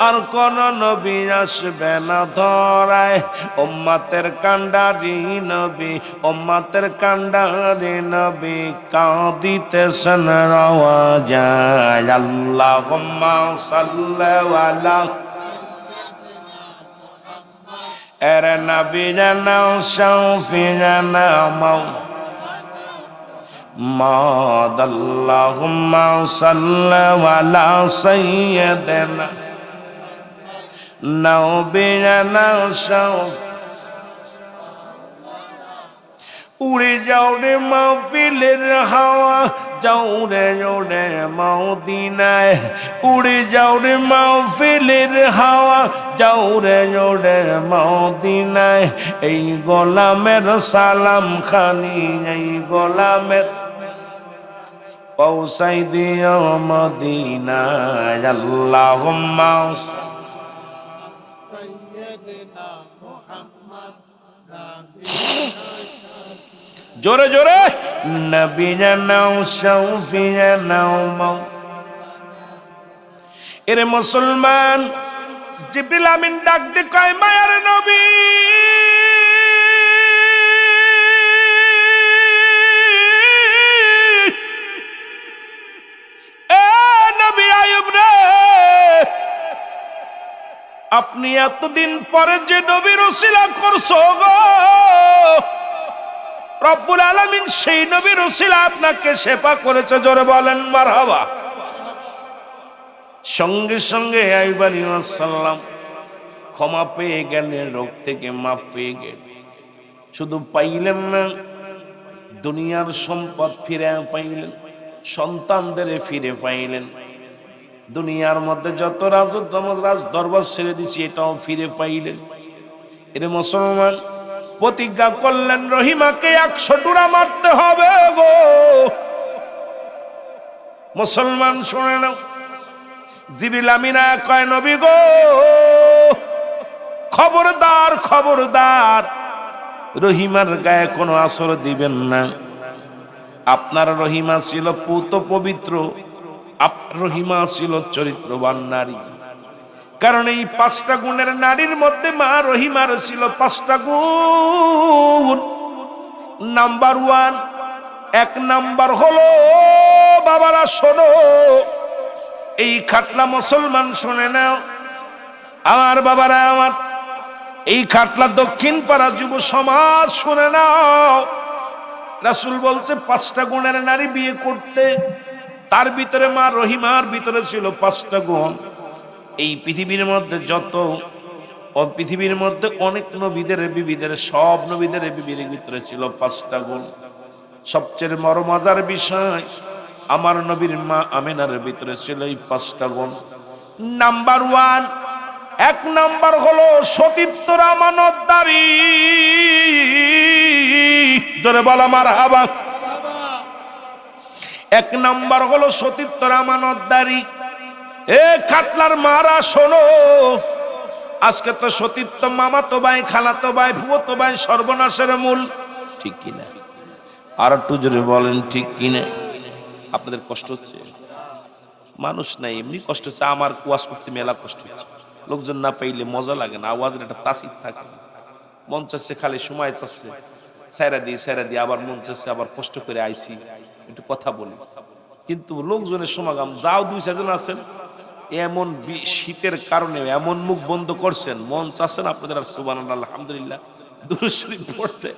আর কোন নবী আসবে না ধরায়। উম্মতের কান্ডারি নবী, উম্মতের কান্ডারি নবী কাঁদিতেছেন রওয়া যায়। আল্লাহুম্মা সাল্লি আলা, এর নবী জানা শাফিয়ানা মাদ। আল্লাহুম্মা সাল্লি আলা সাইয়্যিদিনা নবিয়ানা শাফ। উড়ে যাও রে মাহফিলের হাওয়া, যাও রে ওরে মদিনায়, উড়ে যাও রে মাহফিলের হাওয়া, যাও রে ওরে মদিনায়। এই গোলামের সালাম খানি, এই গোলামের পৌঁছাই দিও মদিনায়। আল্লাহুম্মা জোরে জোরে নবী জানাও শফি জানাও মাও। এরে মুসলমান, জিবরিল আমিন ডাক দিয়ে কয় মায়ার নবী, এ নবী আইয়ুব রে, আপনি এতদিন পরে যে নবীর ওসিলা করছো গো, রব্বুল আলামিন সেই নবীর ওসিলা আপনাকে শেফা করেছে। জোরে বলেন মারহাবা। সঙ্গে সঙ্গে আইয়ুব আলাইহিস সালাম ক্ষমা পেয়ে গেলেন, রোগ থেকে মাফ পেয়ে গেলেন। শুধু পাইলেন না, দুনিয়ার সম্পদ ফিরে পাইলেন, সন্তানদের ফিরে পাইলেন, দুনিয়ার মধ্যে যত রাজত্ব রাজ দরবার ছেড়ে দিছি এটাও ফিরে পাইলেন। এর মুসলমান প্রতিজ্ঞা করলেন রহিমাকে 100 ডুরা মারতে হবে গো। মুসলমান শুনে নাও, জিবরিল আমিন কয় নবী গো, খবরদার খবরদার, রহিমার গায়ে কোনো আসর দিবেন না। আপনার রহিমা ছিল পুত পবিত্র, আপনার রহিমা ছিল চরিত্রবান নারী। কারণ এই 5টা গুণের নারীর মধ্যে মা রহিমার ছিল 5টা গুণ। নাম্বার 1, 1 নাম্বার হলো, বাবারা শোনো, এই খাটলা মুসলমান শুনে নাও, আমার বাবারা আমার, এই খাটলা দক্ষিণ পাড়া যুব সমাজ শুনে নাও। রাসূল বলছে 5টা গুণের নারী বিয়ে করতে, তার ভিতরে মা রহিমার ভিতরে ছিল 5টা গুণ। এই পৃথিবীর মধ্যে পৃথিবীর মধ্যে অনেক নবীদের বিবিদের, সব নবীদের বিবির ভিতরে ছিল 5টা গুণ। সবচেয়ে বড় মজার বিষয়, আমার নবীর মা আমিনার ভিতরে ছিল এই 5টা গুণ। নাম্বার 1, 1 নাম্বার হলো সতীত্বর আমানতদারি। জোরে বলা মারহাবা। 1 নাম্বার হলো সতীত্বর আমানতদারি। এ খাটলার মারা শোনো, আজকে তো সতীত্ব মামাতো ভাই, খালাতো ভাই, ফুফাতো ভাই সর্বনাশের মূল, ঠিক কিনা? আর একটু জোরে বলেন ঠিক কিনা? আপনাদের কষ্ট হচ্ছে? মানুষ নাই, এমনি কষ্ট হচ্ছে। আমার কুয়াশ করতে মেলা কষ্ট হচ্ছে, লোকজন না পাইলে মজা লাগে না, আওয়াজের একটা তাসির থাকে। মন চাচ্ছে খালি সময় চাচ্ছে সাইরা দিই, আবার মন চাচ্ছে আবার কষ্ট করে আইছি একটু কথা বলি। কিন্তু লোকজনের সমাগম, যাও 2-4 জন আছেন, এমন শীতের কারণে এমন মুখ বন্ধ করছেন, মন চাচ্ছেন আপনাদের সুবহানাল্লাহ আলহামদুলিল্লাহ দুরূদ শরীফ পড়তে।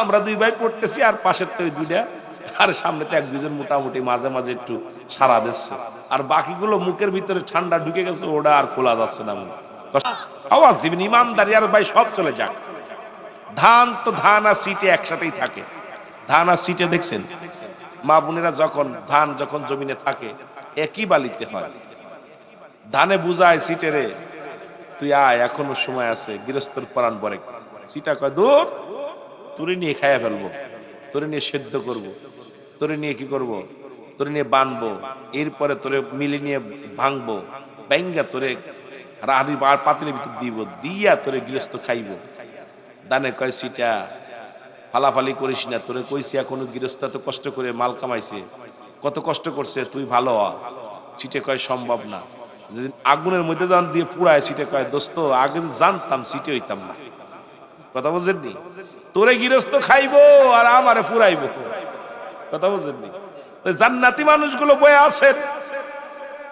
আমরা 2 ভাই পড়তেছি, আর পাশের তো 2টা, আর সামনে তো 1-2 জন মোটামুটি মাঝে মাঝে একটু সারা দিচ্ছে, আর বাকিগুলো মুখের ভিতরে ঠান্ডা ঢুকে গেছে, ওটা আর খোলা যাচ্ছে না। আওয়াজ দিবেন ইমানদারি, আর ভাই সব চলে যাক। ধান তো ধান আর সিটে একসাথেই থাকে। ধান আর সিটে দেখছেন মা বোনেরা, ধান যখন জমিনে থাকে একই বালিতে হয়। ধানে বুঝায় সিটে রে, তুই আয়, এখনো সময় আছে, গৃহস্থর পরাণ পরে। সিটা কয় দূর, তোরে নিয়ে খাইয়া ফেলবো, তোরে নিয়ে সেদ্ধ করবো, তোরে নিয়ে কি করব, তোরে নিয়ে বানবো, এরপরে তোরে মিলে নিয়ে ভাঙবো, ব্যাঙ্গা তোরে রাহারি পাতিলের ভিতর দিব, দিয়া তোরে গৃহস্থ খাইব। দানে কয় সিটা ফালাফালি করিস না, তোরে কইছি এখনো গৃহস্থ তো কষ্ট করে মাল কামাইছে, কত কষ্ট করছে, তুই ভালো হ। সিটে কয় সম্ভব না। যেদিন আগুনের মধ্যে যখন দিয়ে পুড়ায়, সিটে কয় দোস্ত, আগে জানতাম সিটে হইতাম না। কথা বুঝেননি? তোরে গৃহস্থ খাইবো আর আমারে পুরাইবো। কথা বুঝেননি? জান্নাতি মানুষগুলো বয়ে আছেন,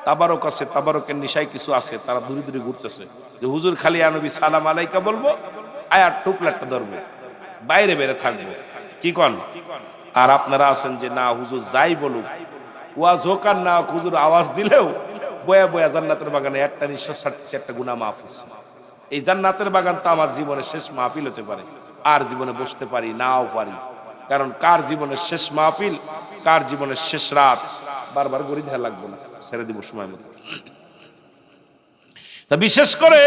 তাবারক আছে, তাবারকের নিশায় কিছু আছে, তারা দূরে দূরে ঘুরতেছে যে হুজুর খালি নবী সালাম আলাইকা বলবো, আয়ার টুকলাটা ধরবো, বাইরে বেরে থাকবো, কি কন? আর আপনারা আছেন যে না হুজুর যাই বলুক, ওয়াজ হোক আর না, হুজুর আওয়াজ দিলেও বয়া বয়া জান্নাতের বাগানে একটা নিঃশ্বাস ছাড়তেছে, একটা গুনাহ মাফ হচ্ছে। এই জান্নাতের বাগান তো আমার জীবনের শেষ মাহফিল হতে পারে, আর জীবনে বসতে পারি নাও পারি, কারণ কার জীবনের শেষ মাহফিল, কার জীবনের শেষ রাত বারবার গড়ি দেয়া লাগবে না, ছেড়ে দিব সময় মতো। তা বিশেষ করে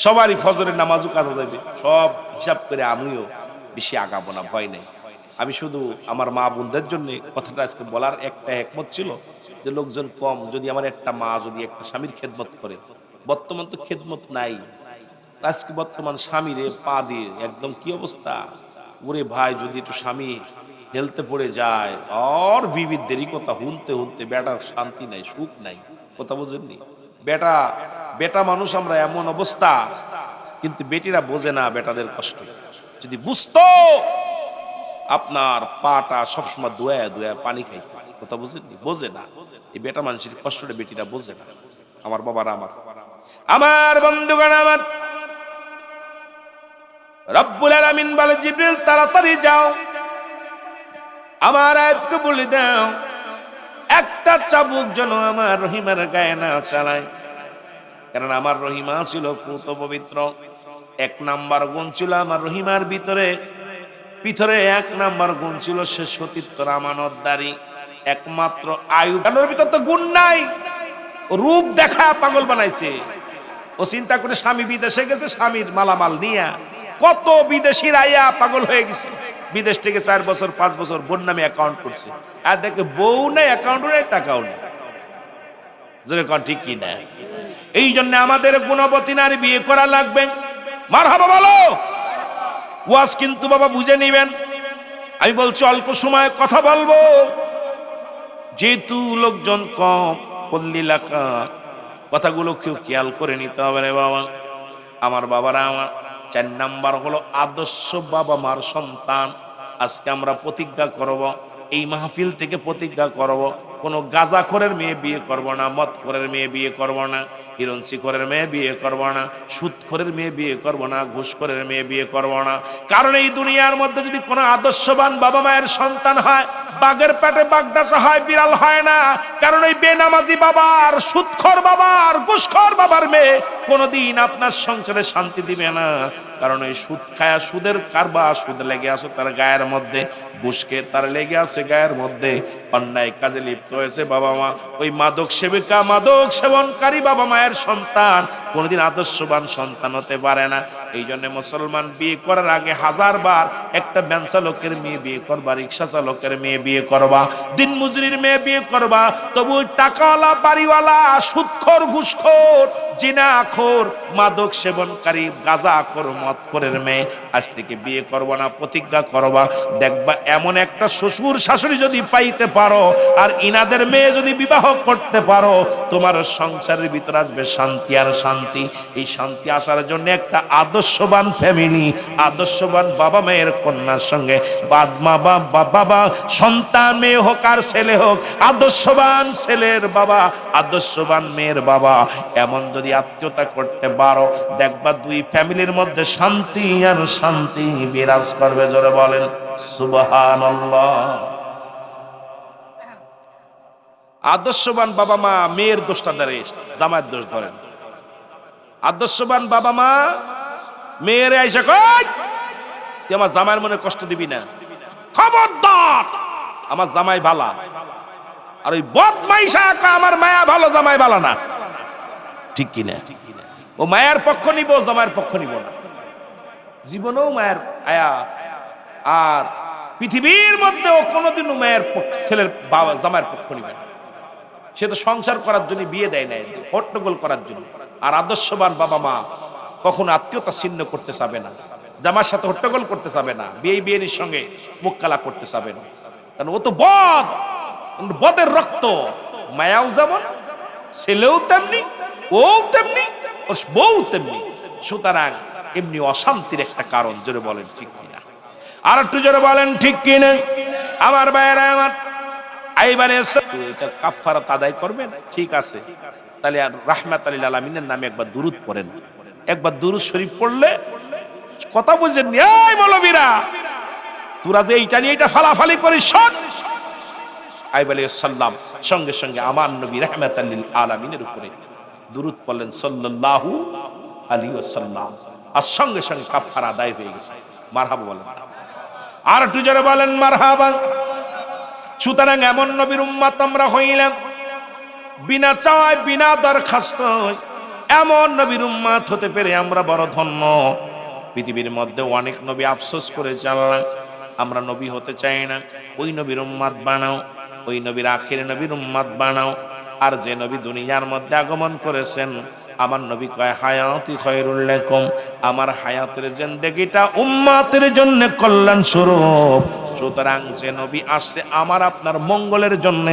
সবারই ফজরের নামাজও কাজা যাবে, সব হিসাব করে আমিও বেশি আগাবো না, ভয় নেই। আমি শুধু আমার মা বোনদের জন্য কথাটা আজকে বলার একটা একমত ছিল যে লোকজন কম, যদি আমার একটা মা যদি একটা স্বামীর খেদমত করে, বর্তমান তো খেদমত নাই, আজকে বর্তমান স্বামীরে পা দিয়ে একদম কি অবস্থা, ওরে ভাই যদি একটু স্বামী হেলতে পড়ে যায় আর বিবিধদেরই কথা হুনতে হুনতে বেটার শান্তি নাই, সুখ নাই। কথা বোঝেননি? বেটা বেটা মানুষ আমরা এমন অবস্থা, কিন্তু বেটিরা বোঝে না বেটাদের কষ্ট। যদি বুঝতো আপনার পাটা সবসময় দোয়া দোয়া পানি খাইতে। কথা বুঝেননি? বোঝে না এই বেটা মানুষের কষ্টটা, বেটিরা বোঝে না। আমার বাবারা, আমার বন্ধুগণ, আমার রব্বুল আলামিন বলে, জিবরিল তাড়াতাড়ি যাও, আমার আয়াতকে বলে দাও একটা চাবুক যেন আমার রহিমার গায়ে না চালায়। কারণ আমার রহিমা ছিল পুত পবিত্র। এক নাম্বার গুণ ছিল আমার রহিমার ভিতরে এক নাম্বার গুণ ছিল সে সতীত্বর আমানতদারি। একমাত্র আয়ুবের ভিতর তো গুণ নাই, রূপ দেখা পাগল বানাইছে। ও চিন্তা করে স্বামী বিদেশে গেছে, স্বামীর মালামাল নিয়ে কত বিদেশির আইয়া পাগল হয়ে গেছে। বিদেশ থেকে 4 বছর 5 বছর বোন নামে অ্যাকাউন্ট করছে, আর দেখে বউ নেই, অ্যাকাউন্ট নেই, টাকাও নেই। যেরকম ঠিক কি না? এই জন্য আমাদের গুণবতী নারী বিয়ে করা লাগবে। মারহাবা বলো। ওয়াজ কিন্তু বাবা বুঝে নিবেন। আমি বলছি অল্প সময় কথা বলবো, যেহেতু লোকজন কম, পল্লী এলাকা, কথাগুলো কেউ খেয়াল করে নিতে হবে রে বাবা। আমার বাবারা, আমার 4 নাম্বার হলো আদর্শ বাবা মার সন্তান। আজকে আমরা প্রতিজ্ঞা করব, এই মাহফিল থেকে প্রতিজ্ঞা করব, কোনো গাঁজাখোরের মেয়ে বিয়ে করব না, মদখোরের মেয়ে বিয়ে করব না, হিরণচিখোরের মেয়ে বিয়ে করব না, সুদখোরের মেয়ে বিয়ে করব না, ঘুষখোরের মেয়ে বিয়ে করব না। কারণ এই দুনিয়ার মধ্যে যদি কোনো আদর্শবান বাবা মায়ের সন্তান হয়, বাঘের পেটে বাগডাসা হয়, বিড়াল হয় না। কারণ এই বেনামাজি বাবার, সুদখোর বাবার, ঘুষখোর বাবার মেয়ে কোনোদিন আপনার সংসারে শান্তি দিবে না। কারণ ওই সুদ খায়া, সুদের কারবার, সুদ লেগে আছে তার গায়ের মধ্যে, ঘুষকে তার লেগে আছে গায়ের মধ্যে, অন্যায় কাজে লিপ্ত হয়েছে বাবা মা। ওই মাদক সেবিকা, মাদক সেবনকারী বাবা মায়ের সন্তান কোনোদিন আদর্শবান সন্তান হতে পারে না। এই জন্য মুসলমান বিয়ে করার আগে 1000 বার একটা ভ্যান চালকের মেয়ে বিয়ে করবা, রিক্সা চালকের মেয়ে বিয়ে করবা, দিন মজুরির মেয়ে বিয়ে করবা, তবু টাকাওয়ালা, বাড়িওয়ালা, সুদখোর, ঘুষখোর, জিনাখোর, মাদক সেবনকারী, গাঁজাখোর, মদখোরের মেয়ে আজ থেকে বিয়ে করবা না। প্রতিজ্ঞা করবা। দেখবা এমন একটা শ্বশুর শাশুড়ি যদি পাইতে পারো, আর ইনাদের মেয়ে যদি বিবাহ করতে পারো, তোমার সংসারের ভিতরে আসবে শান্তি আর শান্তি। এই শান্তি আসার জন্য একটা আদর্শবান ফ্যামিলি, আদর্শবান বাবা মায়ের কন্যার সঙ্গে বাবা সন্তান, মেয়ে হোক আর ছেলে হোক, আদর্শবান ছেলের বাবা, আদর্শবান মেয়ের বাবা, এমন যদি আত্মীয়তা করতে পারো, দেখবা 2 ফ্যামিলির মধ্যে শান্তি আর শান্তি বিরাজ করবে। জোরে বলেন সুবহানাল্লাহ। আদর্শবান বাবা মা মেয়ের দোষটা ধরে, জামাইয়ের দোষ ধরেন। আদর্শবান বাবা মা মেয়ের আইসা কই, তুই আমার জামাইয়ের মনে কষ্ট দিবি না, খবরদার, আমার জামাই ভালা। আর ওই বদমাইশা আমার মায়া ভালো, জামাই ভালো না। ঠিক কিনা? ও মায়ের পক্ষ নিব, জামাইয়ের পক্ষ নিব না। জীবনেও মায়ের আয়া, আর পৃথিবীর মধ্যে ও কোনোদিনও মায়ের ছেলের বাবা জামাইয়ের পক্ষ নিবে না। সে তো সংসার করার জন্য বিয়ে দেয় নাই, হট্টগোল করার জন্য। আর আদর্শবান বাবা মা কখনো আত্মীয়তা ছিন্ন করতে চাবে না, জামার সাথে হট্টগোল করতে চাবে না, বিয়ের সঙ্গে মুখ কালা করতে চাবে না। কারণ ও তো বদের রক্ত। মায়াও যেমন, ছেলেও তেমনি, ও তেমনি, ওর বউ তেমনি। সুতরাং এমনি অশান্তির একটা কারণ। জোরে বলেন ঠিক কিনা? আর একটু জোরে বলেন ঠিক কিনা? আমার ভাইয়েরা, আমার আইবারে কাফারাত আদায় করবেন, ঠিক আছে। তাহলে রাহমাতুল লিল আলামিনের নামে একবার দুরূদ পড়েন। একবার দুরূদ শরীফ পড়লে কথা বুঝেন নি? এই মৌলবীরা, তোরা যে এইটা নিয়ে এটা ফালাফালি করিস, শোন। আইব আলাইহিস সালাম সঙ্গে সঙ্গে আমার নবী রাহমাতুল লিল আলামিনের উপরে দুরূদ পড়লেন সাল্লাল্লাহু আলাইহি ওয়াসাল্লাম, আর সঙ্গে সঙ্গে কাফারা আদায় হয়ে গেছে। মারহাবা বলেন। আর একটু জোরে বলেন মারহাবা। সুতরাং এমন নবীর উম্মত আমরা হইলাম, বিনা চাওয়ায়, বিনা দরখাস্ত এমন নবীর উম্মত হতে পেরে আমরা বড় ধন্য। পৃথিবীর মধ্যে অনেক নবী আফসোস করে চাললাম, আমরা নবী হতে চাই না। ওই নবীর উম্মত বানাও, ওই নবীর আখির নবীর উম্মত বানাও। আর যে নবী দুনিয়ার মধ্যে আগমন করেছেন, আমার নবী কয় হায়াতি খায়রুল লাকুম, আমার হায়াতের জিন্দেগিটা উম্মতের জন্য কল্যাণ স্বরূপ। সুতরাং যে নবী আসছে আমার আপনার মঙ্গলের জন্য,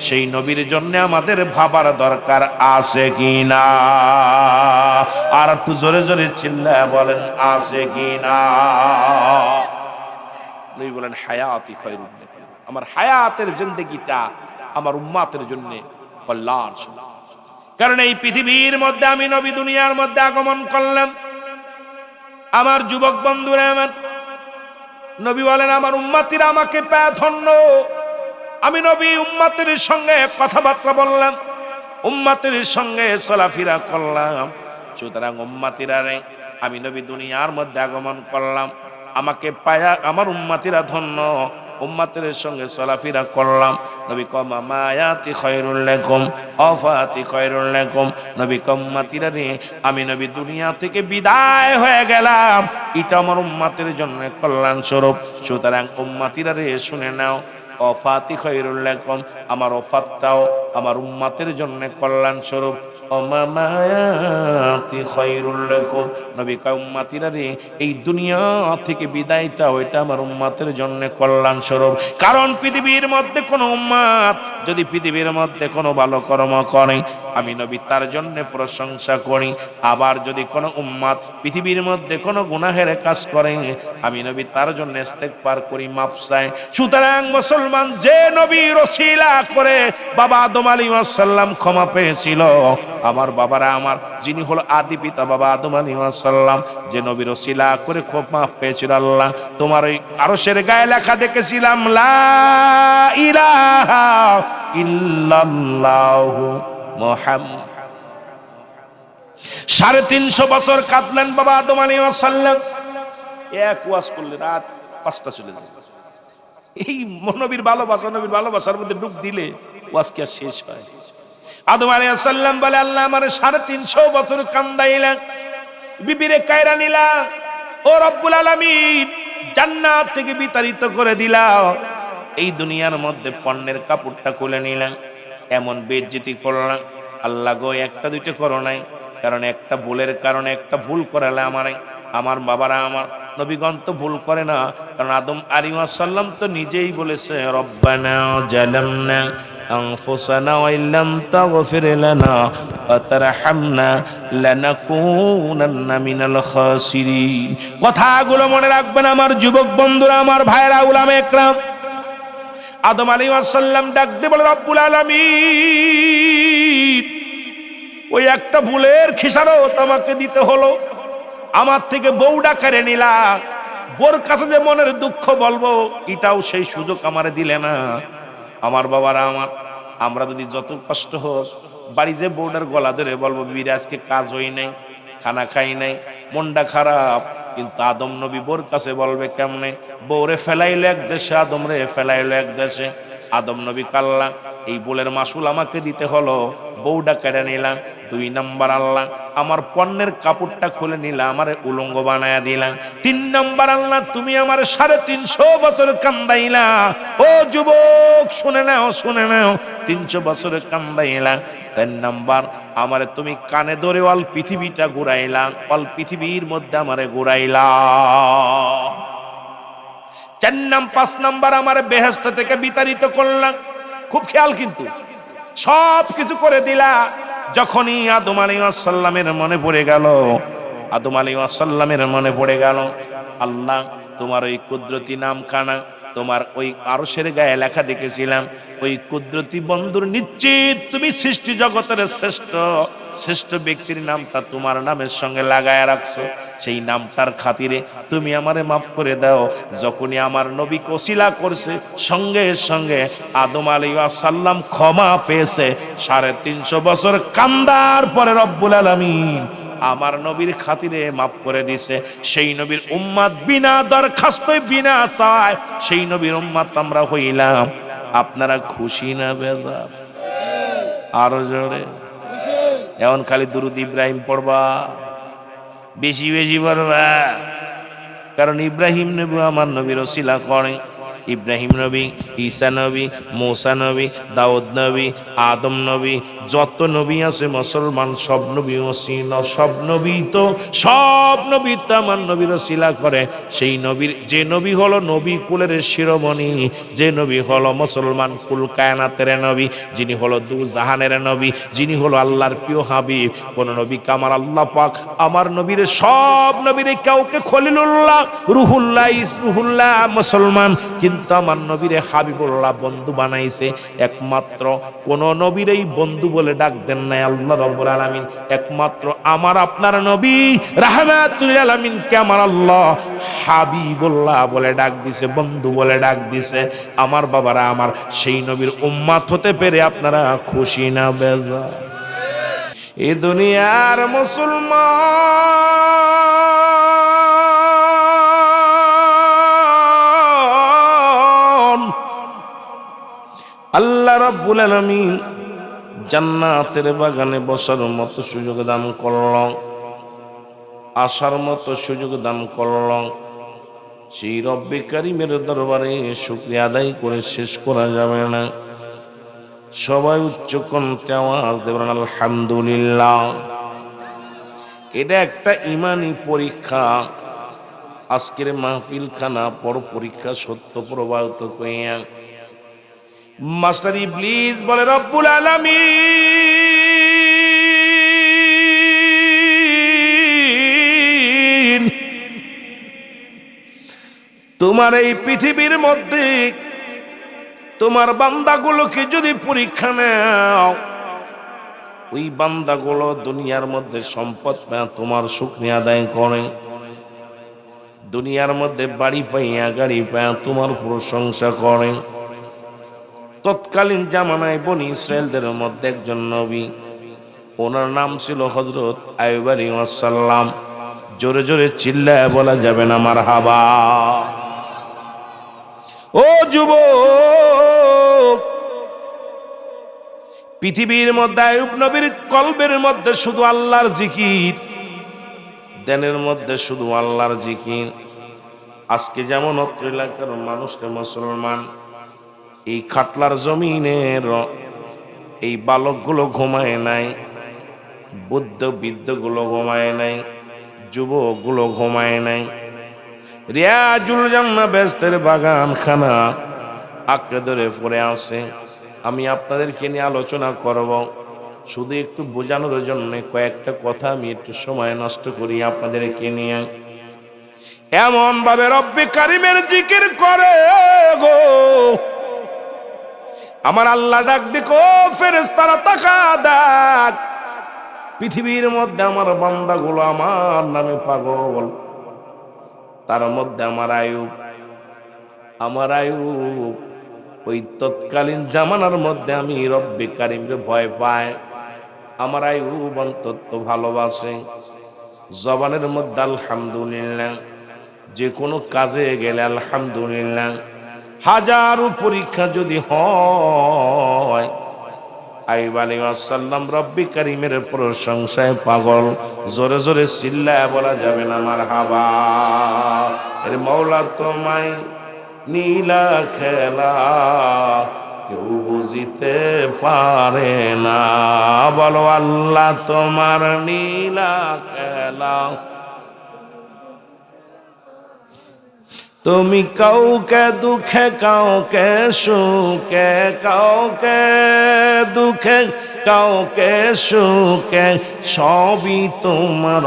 সেই নবীর জন্য আমাদের ভাবার দরকার আছে কিনা? আর একটু জোরে জোরে চিল্লায় বলেন আছে কিনা? নবী বলেন হায়াতি খায়রুল লাকুম, আমার হায়াতের জিন্দেগিটা আমার উম্মতের জন্য কল্যাণ স্বরূপ। কারণ এই পৃথিবীর মধ্যে আমি নবী দুনিয়ার মধ্যে আগমন করলাম। আমার যুবক বন্ধুরা, আমার নবী বলেন আমার উম্মতিরা আমাকে পেয়ে ধন্য। আমি নবী উম্মতের সঙ্গে কথাবার্তা বললাম, উম্মতের সঙ্গে চলাফেরা করলাম। সুতরাং উম্মতিরা রে, আমি নবী দুনিয়ার মধ্যে আগমন করলাম, আমাকে পায়া আমার উম্মতিরা ধন্য। উম্মতের সঙ্গে চলাফেরা করলাম। নবী কমা মায়াতি খায়রুল লাকুম আফাতি খায়রুল লাকুম, নবী উম্মতিরা রে, আমি নবী দুনিয়া থেকে বিদায় হয়ে গেলাম, এটা আমার উম্মতের জন্য কল্যাণ স্বরূপ। সুতরাং উম্মতিরা রে শুনে নাও, অফাতি খায়রুল লাকুম, আমার অফাতটাও আমার উম্মতের জন্য কল্যাণ স্বরূপ। অমামায়াতি খায়রুল লাকুম, নবী কয় উম্মতিরা রে, এই দুনিয়া থেকে বিদায়টা ওইটা আমার উম্মতের জন্য কল্যাণ স্বরূপ। কারণ পৃথিবীর মধ্যে কোনো উম্মত যদি পৃথিবীর মধ্যে কোনো ভালো কর্ম করে, আমি নবী তার জন্য প্রশংসা করি। আবার যদি কোনো উম্মত পৃথিবীর মধ্যে কোনো গুনাহের কাজ করে, আমি নবী তার জন্য ইস্তেগফার করি, মাফ চাই। সুতরাং মুসলমান, যে নবীর ওসিলা করে বাবা আদম আলাইহিস সালাম ক্ষমা পেয়েছিল, আমার বাবারা আমার, যিনি হলো আদি পিতা বাবা আদম আলাইহিস সালাম, যে নবীর ওসিলা করে ক্ষমা পেয়েছিল, আল্লাহ তোমার ওই আরশের গায়ে লেখা দেখেছিলাম লা ইলাহা ইল্লাল্লাহু মুহাম্মাদ। 350 বছর কাঁদলেন বাবা আদম আলাইহিস সালাম, এক ওয়াজ করলে রাত 5টা চলে যাবে। এই নবীর ভালোবাসা, নবীর ভালোবাসার মধ্যে ডুব দিলে ওয়াজ কি আর শেষ হয়? আদম আলাইহিস সালাম বলে আল্লাহ আমারে 350 বছর কান্দাইলেন, বিবিরে কায়রা নিলাম, ও রব্বুল আলামিন জান্নাত থেকে বিতাড়িত করে দিলাম, এই দুনিয়ার মধ্যে পণ্যের কাপড়টা খুলে নিলাম, এমন বেইজ্জতি করলাম। আল্লাহ গো একটা দুইটা করো নাই, কারণ একটা ভুলের কারণে একটা ভুল করালে আমার বাবারা আমার নবীগণ তো ভুল করে না। কারণ আদম আলাইহিস সালাম তো নিজেই বলেছে রব্বানা জালামনা আনফুসানা ওয়া ইল্লাম তাগফির লানা ওয়া তারহামনা লানাকুনান্না মিনাল খাসিরিন। কথাগুলো মনে রাখবেন আমার যুবক বন্ধুরা, আমার ভাইরা, উলামা ইকরাম। আদম আলাইহিস সালাম ডাক দিয়ে বলে রব্বুল আলামিন, ওই একটা ভুলের খেসারত আমাকে দিতে হলো, আমার থেকে বউটা কেড়ে নিলা, বোর কাছে যে মনের দুঃখ বলবো এটাও সেই সুযোগ আমারে দিলে না। আমার বাবারা আমার, আমরা যদি যত কষ্ট হোক বাড়ি যে বউটার গলা ধরে বলবো বিবি আজকে কাজ হই নাই, খানা খাই নাই, মনটা খারাপ, কিন্তু আদম নবী বোর কাছে বলবে কেমনে? বউরে ফেলাইলো এক দেশে, আদম রে ফেলাইলো এক দেশে। আদম নবী কাল্লা এই বউলের মাসুল আমাকে দিতে হলো, বউটা কেড়ে নিলাম। 2 নাম্বার আল্লাহ আমার পণ্যের কাপড়টা খুলে নিলাম, আমারে উলঙ্গ বানায়া দিলাম। 3 নাম্বার আল্লাহ তুমি আমার 350 বছর কান্দাইলা। ও যুবক শুনে নাও, শুনে নাও, 300 বছর কান্দাইলা। 4 নাম্বার আমারে তুমি কানে ধরে অল পৃথিবীটা ঘুরাইলা, অল পৃথিবীর মধ্যে আমারে ঘুরাইলা। 5 নাম্বার আমারে বেহেশত থেকে বিতাড়িত করলাম। খুব খেয়াল, কিন্তু সব কিছু করে দিলা। যখনই আদম আলাইহিস সালামের মনে পড়ে গেল, আদম আলাইহিস সালামের মনে পড়ে গেল আল্লাহ তোমার ওই কুদরতি নাম খানা, তোমার ওই আরশের গায়ে লেখা দেখেছিলাম, ওই কুদরতি বন্ধুর নিশ্চিত তুমি সৃষ্টি জগতের শ্রেষ্ঠ ব্যক্তির নামটা তোমার নামের সঙ্গে লাগায় রাখছো। সেই নামটার খাতিরে তুমি আমারে মাফ করে দাও। যখনই আমার নবী ওসিলা করছে, সঙ্গে সঙ্গে আদম আলাইহিস সালাম ক্ষমা পেয়েছে। 350 বছর কান্দার পরে রব্বুল আলামিন আমার নবীর খাতিরে মাফ করে দিছে। সেই নবীর উম্মত বিনা দরখাস্তই বিনা চায় সেই নবীর উম্মত আমরা হইলাম। আপনারা খুশি না বেজার? আরো জোরে এখন খালি দুরূদ ইব্রাহিম পড়বা, বেশি বেশি পড়বা, কারণ ইব্রাহিম নবী আমার নবীর ওসিলা করে। ইব্রাহিম নবী, ঈসা নবী, মূসা নবী, দাউদ নবী, আদম নবী, যত নবী আছে মুসলমান সব নবী ওসিলা, সব নবী তো আমার নবীর ওসিলা করে। সেই নবীর যে নবী হলো নবী কুলের শিরোমণি, যে নবী হলো মুসলমান কুল কায়নাতের নবী, যিনি হলো দু জাহানের নবী, যিনি হলো আল্লাহর প্রিয় হাবিব। কোন নবী কামার আল্লাহ পাক আমার নবীর সব নবীর কাউকে খলিলুল্লাহ, রুহুল্লাহ, ইসরুহুল্লাহ মুসলমান, কিন্তু আমার নবীরে হাবিবুল্লাহ বন্ধু বানাইছে। একমাত্র কোন নবীরেই বন্ধু বলে ডাক দেন নাই আল্লাহ রাব্বুল আলামিন। একমাত্র আমার আপনার নবী রাহমাতুল আলামিনকে আমার আল্লাহ হাবিবুল্লাহ বলে ডাক দিছে, বন্ধু বলে ডাক দিছে। আমার বাবারা আমার, সেই নবীর উম্মত হতে পেরে আপনারা খুশি না বেজার? এই দুনিয়ার মুসলমান আল্লাহ রাব্বুল আলামিন জান্নাতের বাগানে বসার মতো সুযোগ দান করল, আসার মতো সুযোগ দান করল। সেই রব্বে কারিমের দরবারে শুকরিয়া আদায় করে শেষ করা যাবে না। সবাই উচ্চ কণ্ঠে আওয়াজ দেবেন আলহামদুলিল্লাহ। এটা একটা ইমানি পরীক্ষা। আজকের মাহফিল খানা পর পরীক্ষা সত্য প্রবাহিত কইয়া মাস্টার ইবলিস বলে রব্বুল আলামিন, তোমার এই পৃথিবীর মধ্যে তোমার বান্দাগুলোকে যদি পরীক্ষা নাও, ওই বান্দাগুলো দুনিয়ার মধ্যে সম্পদ পায় তোমার শুকরিয়া আদায় করে, দুনিয়ার মধ্যে বাড়ি পাইয়া গাড়ি পায় তোমার প্রশংসা করে। তৎকালীন জামানায় বনি ইসরায়েলদের মধ্যে একজন নবী, ওনার নাম ছিল হযরত আইয়ুব আলাইহিস সালাম। জোরে জোরে চিল্লায় বলা যাবে না মারহাবা? ও যুবক, পৃথিবীর মধ্যে আইয়ুব নবীর কলবের মধ্যে শুধু আল্লাহর জিকির, দেনের মধ্যে শুধু আল্লাহর জিকির। আজকে যেমন অত্র এলাকার মানুষটা মুসলমান, এই খাটলার জমিনের এই বালকগুলো ঘুমায় নাই, বুদ্ধ বৃদ্ধগুলো ঘুমায় নাই, যুবকগুলো ঘুমায় নাই। রিয়াজুল জান্নাহ বেহেশতের বাগানখানা আঁকড়ে ধরে পড়ে আছে। আমি আপনাদেরকে নিয়ে আলোচনা করব, শুধু একটু বোঝানোর জন্য কয়েকটা কথা আমি একটু সময় নষ্ট করি আপনাদেরকে নিয়ে। এমন ভাবে রব্বে কারিমের জিকির করে গো, আমার আল্লাহ ডাক দেখো ফেরেশতারা তাকা দেখ, পৃথিবীর মধ্যে আমার বান্দাগুলো আমার নামে পাগল। তার মধ্যে আমার আইয়ুব ওই তৎকালীন জামানার মধ্যে আমি রব্বে কারিমরে ভয় পাই। আমার আইয়ুব অন্তত ভালোবাসে, জবানের মধ্যে আলহামদুলিল্লাহ, যে কোনো কাজে গেলে আলহামদুলিল্লাহ। হাজারো পরীক্ষা যদি হয়, আইয়ুব আলাইহিস সালাম রব্বে কারিমের প্রশংসায় পাগল। জোরে জোরে চিল্লায় বলা যাবে না মারহাবা? আরে মাওলা তোমায় নীলা খেলা কেউ বুঝিতে পারে না, বলো আল্লাহ তোমার নীলা খেলা। তুমি কাউকে দুঃখে কাউকে সুখে, কাউকে দুঃখে কাউকে সুখে, সবই তোমার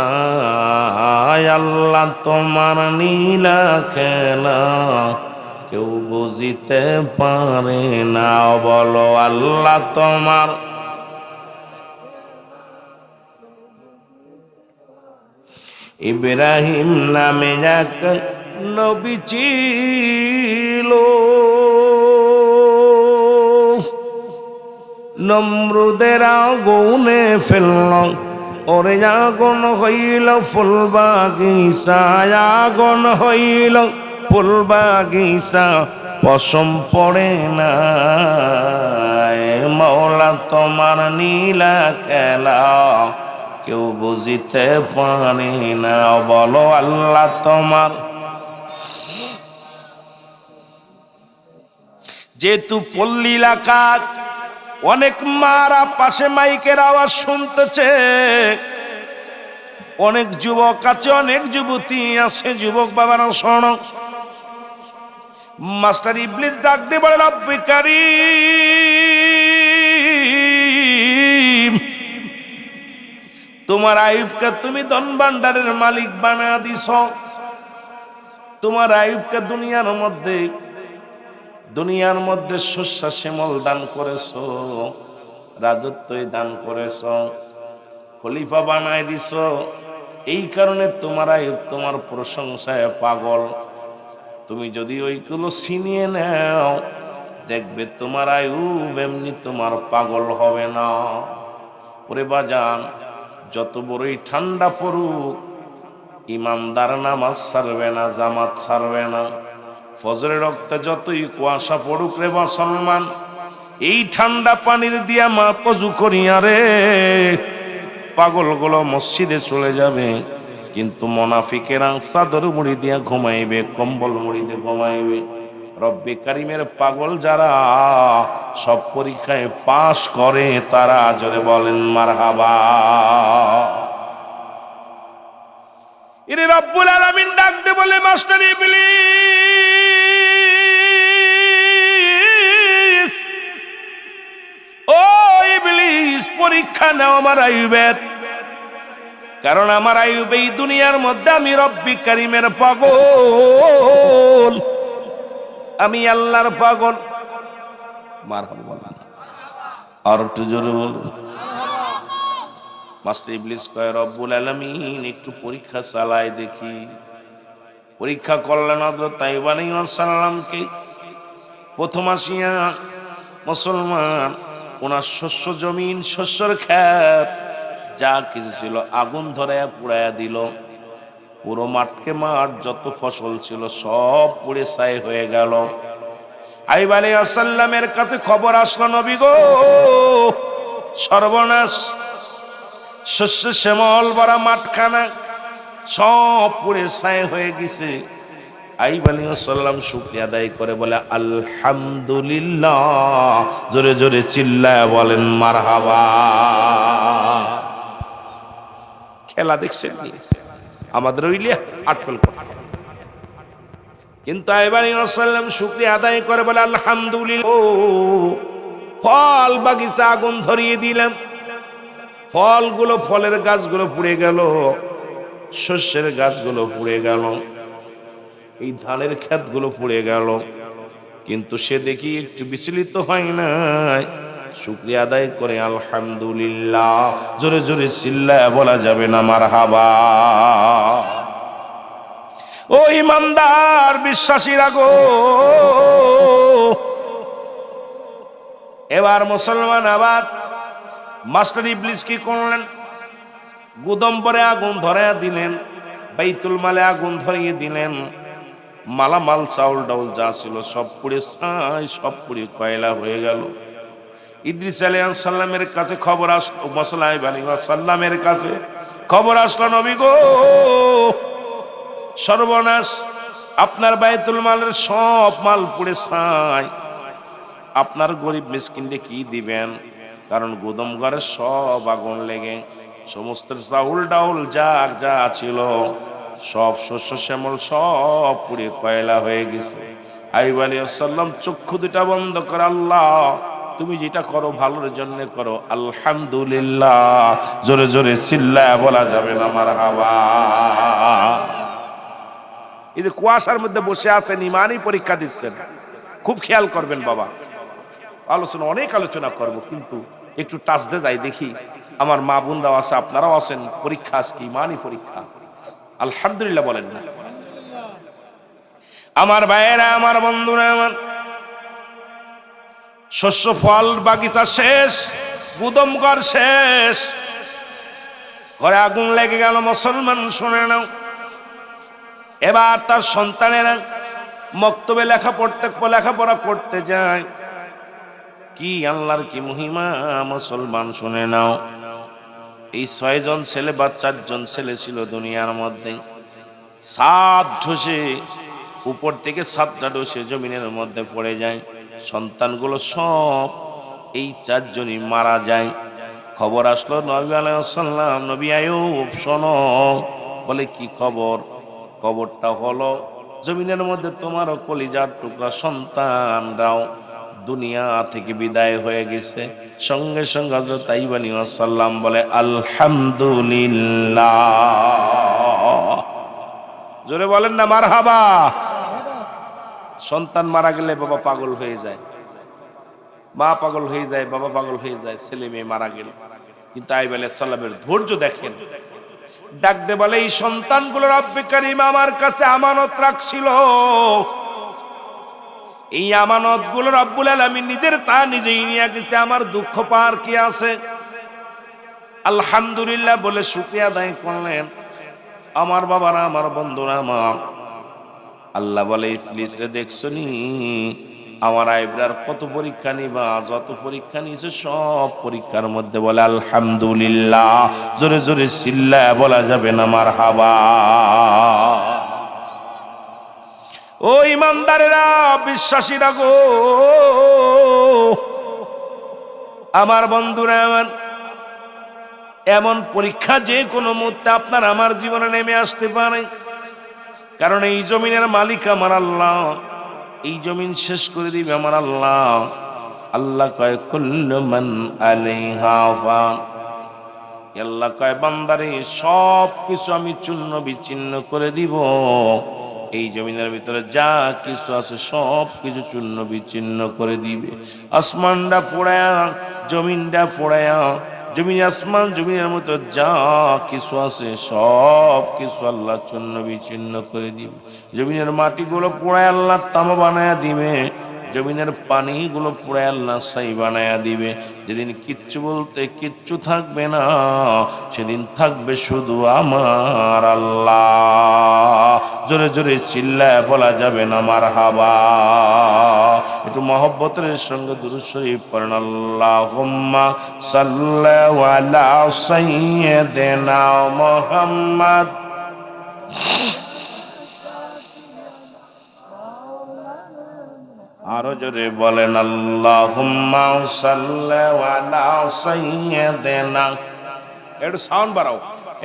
ইশারায়। আল্লাহ তোমার নীলা খেলা কেউ বুঝিতে পারে না, বলো আল্লাহ তোমার। ইব্রাহিম নামে এক নবী ছিল, নমরুদের আগুনে ফেলল, ওরে আগুন হইল ফুল বাগিচায়, আগুন হইল ফুল বাগিচা, পশম পড়ে না। মাওলা তোমার নীলা খেলা কেউ বুঝিতে পারে না, বলো আল্লাহ তোমার। যেহেতু পল্লী এলাকা, অনেক মারা পাশে মাইকের আওয়াজ শুনতেছে, অনেক যুবক আছে, অনেক যুবতী আছে। যুবক বাবারা শোনো, মাস্টার ইবলিস ডাক দিয়ে বলে, রব্বে কারীম, তোমার আইয়ুবকে তুমি ধন ভান্ডারের মালিক বানা দিছ। তোমার আইয়ুবকে দুনিয়ার মধ্যে শস্য শ্যামল দান করেছ, রাজত্বই দান করেছ, খলিফা বানায় দিছ। এই কারণে তোমার আইয়ুব তোমার প্রশংসায় পাগল। তুমি যদি ওইগুলো ছিনিয়ে নাও, দেখবে তোমার আইয়ুব এমনি তোমার পাগল হবে না। ওরে বাজান, যত বড়ই ঠান্ডা পড়ুক, ইমানদার নামাজ ছাড়বে না, জামাত ছাড়বে না। ফজরের রক্তে যতই কুয়াশা পড়ুক রে মুসলমান, এই ঠান্ডা পানির দিয়া মা কজু করিয়া রে পাগলগুলো মসজিদে চলে যাবে। কিন্তু মুনাফিকেরা চাদর মুড়ি দিয়া ঘুমাইবে, কম্বল মুড়ি দিয়ে ঘুমাইবে। রব্বে কারিমের পাগল যারা সব পরীক্ষায় পাশ করে, তারা জোরে বলেন মারহাবা। ইরে রব্বুল আলামিন ডাক দে বলে, মাস্টার ইবলিস, ও ইবলিস, পরীক্ষা নাও আমার আইয়ুবের। কারণ আমার আইয়ুব এই দুনিয়ার মধ্যে আমি রব্বি কারিমের পাগল, আমি আল্লাহর পাগল। মারহাবা। আর একটু জোরে বলুন। মাস্টার ইবলিস কয়, রব্বুল আলামিন একটু পরীক্ষা চালায় দেখি। পরীক্ষা করলেন হযরত আইয়ুব আলাইহিস সালামকে। প্রথম আসিয়া মুসলমান ওনার শস্য জমিন, শস্যর ক্ষেত যা কিছু ছিল আগুন ধরায়া পুড়াইয়া দিল। পুরো মাঠকে মাঠ, যত ফসল ছিল সব পুড়ে ছাই হয়ে গেল। আইয়ুব আলাইহিস সালামের কাছে খবর আসলো, নবী গো, সর্বনাশ, শস্য শ্যামল ভরা মাঠখানা সব পুড়ে ছাই হয়ে গেছে। আইয়ুব আলাইহিস সালাম শুকরিয়া আদায় করে বলে, আলহামদুলিল্লাহ। জোরে জোরে চিল্লায় বলেন মারহাবা। খেলা দেখছেন আমাদের ওইলিয়া আটকল। কিন্তু আইয়ুব আলাইহিস সালাম শুকরিয়া আদায় করে বলে, আলহামদুলিল্লাহ, ফল বাগিচা আগুন ধরিয়ে দিলাম, ফলগুলো, ফলের গাছগুলো পুড়ে গেল, শস্যের গাছগুলো পুড়ে গেল, এই ধানের ক্ষেতগুলো পুড়ে গেল। কিন্তু সে দেখি একটু বিচলিত হয় নাই, শুকরিয়া আদায় করে আলহামদুলিল্লাহ। জোরে জোরে চিল্লায়া বলা যাবে না মারহাবা। ও ইমানদার বিশ্বাসীরা গো, এবার মুসলমান আবার মাস্টার ইবলিস কি করলেন? গুদম্বরে আগুন ধরাইয়া দিলেন, বাইতুল মালে আগুন ধরিয়ে দিলেন। মালামাল চাউল ডাউল যা ছিল সব পুড়ে ছাই, সব পুড়ে কয়লা হয়ে গেল। ইদ্রিস আলাইহিস সালামের কাছে খবর আসলো, আইয়ুব আলাইহিস সালামের কাছে খবর আসলো, নবী গো, সর্বনাশ, আপনার বাইতুল মালের সব মাল পুড়ে ছাই। আপনার গরিব মিসকিনকে কি দিবেন? কারণ গুদম ঘরে সব আগুন লেগে সমস্ত চাউল ডাউল যা যা ছিল সব শস্য শ্যামল সব পুড়ে কয়লা হয়ে গেছে। আইয়ুব আলাইহিস সালাম চক্ষু দুটা বন্ধ করে, আল্লাহ তুমি যেটা করো ভালোর জন্য করো, আলহামদুলিল্লাহ। জোরে জোরে চিল্লায়া বলা যাবে না মারহাবা। এই যে কুয়াশার মধ্যে বসে আছেন, ইমানই পরীক্ষা দিচ্ছেন, খুব খেয়াল করবেন বাবা। অনেক আলোচনা করব, কিন্তু একটু টাচ দিয়ে যাই দেখি। আমার মা বোনরাও আছে, আপনারাও আছেন, পরীক্ষা আজকে ইমানই পরীক্ষা। আলহামদুলিল্লাহ বলেন না? আমার ভাইয়েরা, আমার বন্ধুরা, আমার শস্য ফল বাগিচা শেষ, গুদম ঘর শেষ, ঘরে আগুন লেগে গেল। মুসলমান শুনে নাও, এবার তার সন্তানেরা মক্তবে লেখাপড়া করতে যায়। কি আল্লাহর কি মহিমা মুসলমান শুনে নাও। এই 6 জন ছেলে বা 4 জন ছেলে ছিল দুনিয়ার মধ্যে। ছাদ ধসে, উপর থেকে ছাদটা ধসে জমিনের মধ্যে পড়ে যায়। সন্তানগুলো সব এই চারজনই মারা যায়। খবর আসলো নবী আলাইহিস সালাম, নবী আইয়ুব শোনো। বলে কি খবর? খবরটা হলো জমিনের মধ্যে তোমারও কলিজার টুকরা সন্তানরাও দুনিয়া থেকে বিদায় হয়ে গেছে। সঙ্গে সঙ্গে হযরত আইয়ুব আলাইহিস সালাম বলে আলহামদুলিল্লাহ। জোরে বলেন না মারহাবা। সন্তান মারা গেলে বাবা পাগল হয়ে যায়, মা পাগল হয়ে যায়, বাবা পাগল হয়ে যায়, ছেলে মেয়ে মারা গেল। কিন্তু আইয়ুব আলাইহিস সালামের ধৈর্য দেখেন। ডাক দে বলে এই সন্তানগুলো রব্বে কারীম আমার কাছে আমানত রাখছিল, এই আমানতগুলো রব্বুল আলামিন নিজের তা নিজেই নিয়ে গেছে, আমার দুঃখ পার কি আছে? আলহামদুলিল্লাহ বলে শুকরিয়া আদায় করলেন। আমার বাবারা, আমার বন্ধুরা, আমার আল্লাহ বলে ইবলিস রে দেখছো নি আমার আইবরার কত পরীক্ষা নিবা, যত পরীক্ষা নিয়েছে সব পরীক্ষার মধ্যে বলে আলহামদুলিল্লাহ। জোরে জোরে চিল্লায়া বলা যাবে না মারহাবা। ও ইমানদারেরা, বিশ্বাসীরা গো, আমার বন্ধুরা, আমার এমন পরীক্ষা যে কোনো মুহূর্তে আপনার আমার জীবনে নেমে আসতে পারে। কারণ এই জমিনের মালিক আমার আল্লাহ, এই জমিন শেষ করে দিবে আমার আল্লাহ। আল্লাহ কয় কুল্লু মান আলাইহা ফান, আল্লাহ কয় বান্দারে সব কিছু আমি চূর্ণ বিচ্ছিন্ন করে দিব। এই জমিনের ভিতরে যা কিছু আছে সব কিছু চূর্ণ বিচ্ছিন্ন করে দিবে। আসমানটা পোড়ায়া, জমিনটা পোড়ায়া, জমিন আসমান জমিনের মতো যা কিছু আছে সব কিছু আল্লাহ চূর্ণ বিচ্ছিন্ন করে দিবে। জমিনের মাটিগুলো পোড়ায় আল্লাহ তামা বানায়া দিবে, জমিনের পানিগুলো পুরায় আল্লাহ ছাই বানায়া দিবে। যেদিন কিচ্ছু বলতে কিচ্ছু থাকবে না, সেদিন থাকবে শুধু আমার আল্লাহ। জোরে জোরে চিল্লায় বলা যাবে না মারহাবা। একটু মহব্বতের সঙ্গে দুরূদ শরীফ পড়েন। আল্লাহুম্মা সাল্লি আলা সাইয়্যিদিনা মুহাম্মদ। আরো জোরে বলেন আল্লাহুম্মা সাল্লি আলা সাইয়্যিদিনা। একটু সাউন্ড বাড়াও।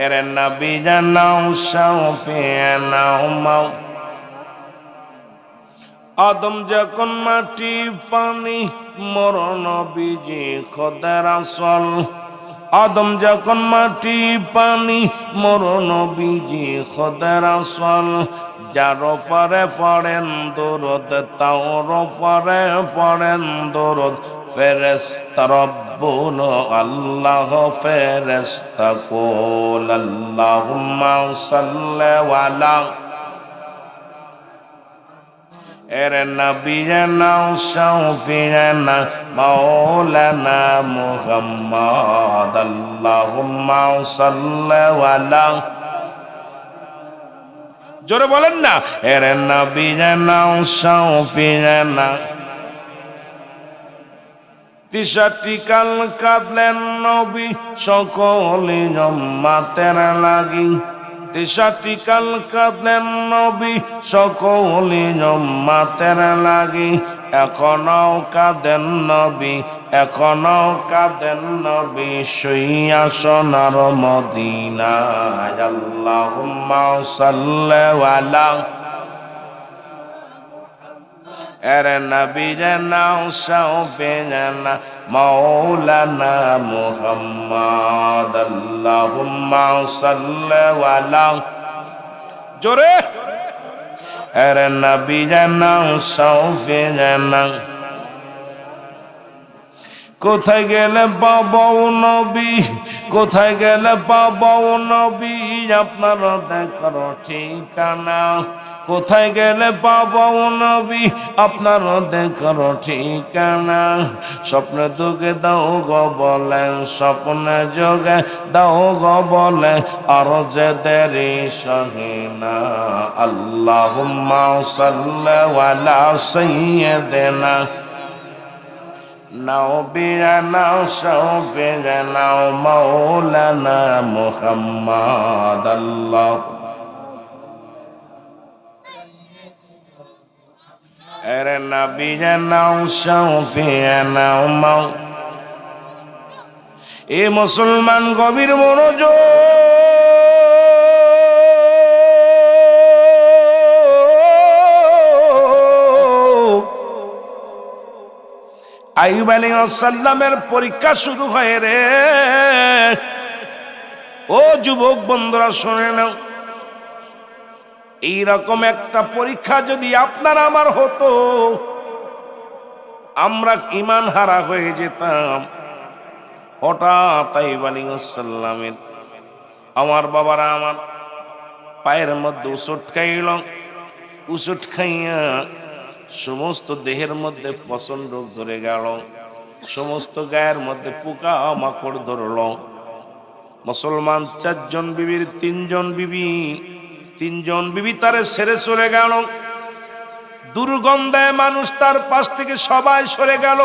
এরে নবী জানা শাফিনা মাও। আদম যখন মাটি পানি মর নবীজি খোদার আসল। আদম যখন মাটি পানি মর নবীজি খোদার আসল। যার পরে পড়েন দরুদ তাওর পরে পড়েন দরুদ। ফেরেশতা রব্বুল আল্লাহ ফেরেশতা কুল আল্লাহুম্মা সাল্লি আলা। এরে নবীনা শাফিনা মাওলানা মুহাম্মদ আল্লাহুম্মা সাল্লি আলা। জোরে বলেন না। এরে নবীনা শাফিনা। তিসাটি কাল কাঁদলেন নবী সকলে উম্মতের লাগি। তিসাটি কাল কাঁদলেন নবী সকলে উম্মতের লাগি। এখনো কাঁদেন নবী, এখনো কাঁদেন নবী শুইয়া সোনার মদিনায়। আল্লাহুম্মা সাল্লি আলা। এরে নবী জানা শাফিনা মাওলানা মুহাম্মদ আল্লাহুম্মা সাল্লি আলা। জোরে। এরে নবী জানা শাফিনা। কোথায় গেলে বাবাও নবী, কোথায় গেলে বাবাও নবী আপনার দেখার ঠিকানা। কোথায় গেলে বাবাও নবী আপনার দেখার ঠিকানা। স্বপ্নে দুগে দাও গো বলে, স্বপ্নে যোগে দাও গো বলে, আর যে দেরি সহিনা। আল্লাহুম্মা সাল্লি আলা সাইয়্যিদিনা নবীনা শাফিনা মাওলানা মুহাম্মদ আল্লাহ। আরে নবী নাও শাফিয়ানা মাও। এ মুসলমান গভীর মনোযোগ। আইয়ুব আলাইহিস সালামের পরীক্ষা শুরু হয় রে। ও যুবক বন্ধুরা শুনে নাও, এইরকম একটা পরীক্ষা যদি আপনার আমার হতো, আমরা ঈমান হারা হয়ে যেতাম। হঠাৎ আইয়ুব আলাইহিস সালামের আমার বাবারা আমার পায়ের মধ্যে উচট খাইল। উচট খাইয়া সমস্ত দেহের মধ্যে পচন রোগ ধরে গেল, সমস্ত গায়ের মধ্যে পোকা মাকড় ধরল। মুসলমান 4 জন বিবির 3 জন বিবি তারে ছেড়ে চলে গেল। দুর্গন্ধে মানুষ তার পাশ থেকে সবাই সরে গেল।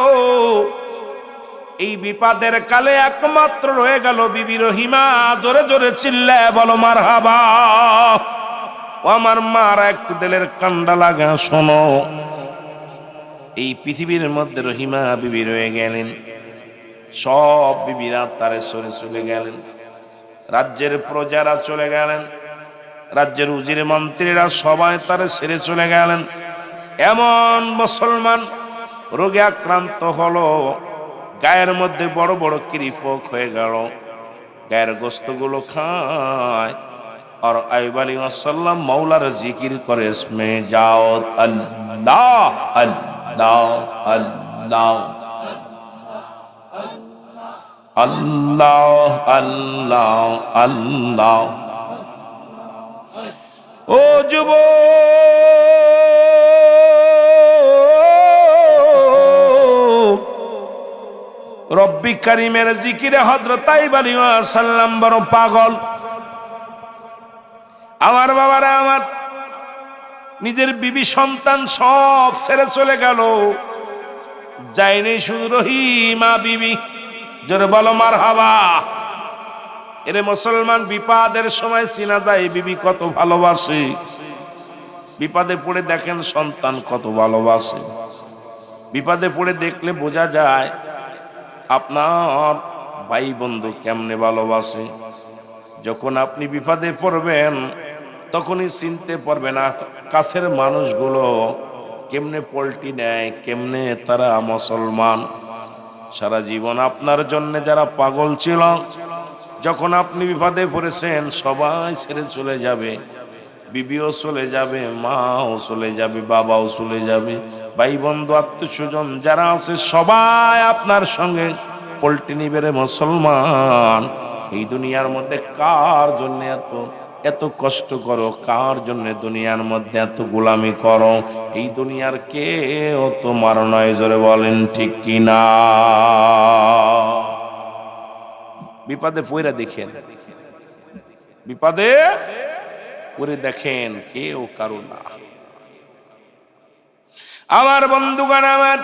এই বিপদের কালে একমাত্র রয়ে গেল বিবি রহিমা। জোরে জোরে চিল্লায় বলো মারহাবা। ও আমার মারা, একটু দিলের কান্ডা লাগা শোনো। এই পৃথিবীর মধ্যে রহিমা বিবি রয়ে গেলেন। সব বিবিরা তারে সরে চলে গেলেন। রাজ্যের প্রজারা চলে গেলেন, রাজ্যের উজির মন্ত্রীরা সবাই তারে ছেড়ে চলে গেলেন। এমন মুসলমান রোগে আক্রান্ত হলো, গায়ের মধ্যে বড় বড় কিরিফক হয়ে গেল, গায়ের গোস্তগুলো খায়। আর আইয়ুব আলাইহিস সালাম মাওলার জিকির করে, ইসমে যাও আল্লাহ আল্লাহ আল্লাহ আল্লাহ আল্লাহ আল্লাহ। ও যুবক, রব্বি কারীমের জিকিরে হযরত আইয়ুব আলাইহিস সালাম বড় পাগল। আমার বাবারা আমার, নিজের বিবি সন্তান সব ছেড়ে চলে গেল, যায়নি শুধু রহিমা বিবি। জোরে বলো মারহাবা। এরে মুসলমান, বিপদের সময় চিনা যায় বিবি কত ভালোবাসে। বিপদে পড়ে দেখেন সন্তান কত ভালোবাসে। বিপদে পড়ে দেখলে বোঝা যায় আপনার ভাই বন্ধু কেমনে ভালোবাসে। যখন আপনি বিপদে পড়বেন তখনই চিনতে পারবেন কাছের মানুষগুলো কেমনে পল্টি নেয়, কেমনে তারা মুসলমান। সারা জীবন আপনার জন্য যারা পাগল ছিল, যখন আপনি বিপদে পড়েছেন সবাই ছেড়ে চলে যাবে। বিবিও চলে যাবে, মাও চলে যাবে, বাবাও চলে যাবে, ভাই বন্ধু আত্মীয় স্বজন যারা আছে সবাই আপনার সঙ্গে পল্টি নিবে রে মুসলমান। এই দুনিয়ার মধ্যে কার জন্য এত কষ্ট করো, কার জন্য দুনিয়ার মধ্যে এত গোলামি করো? এই দুনিয়ার কেউ তোমার নয়। জোরে বলেন ঠিক কিনা? বিপদে পড়ে দেখেন, বিপদে পড়ে দেখেন কেউ কারো না। আমার বন্ধুগণ আমার,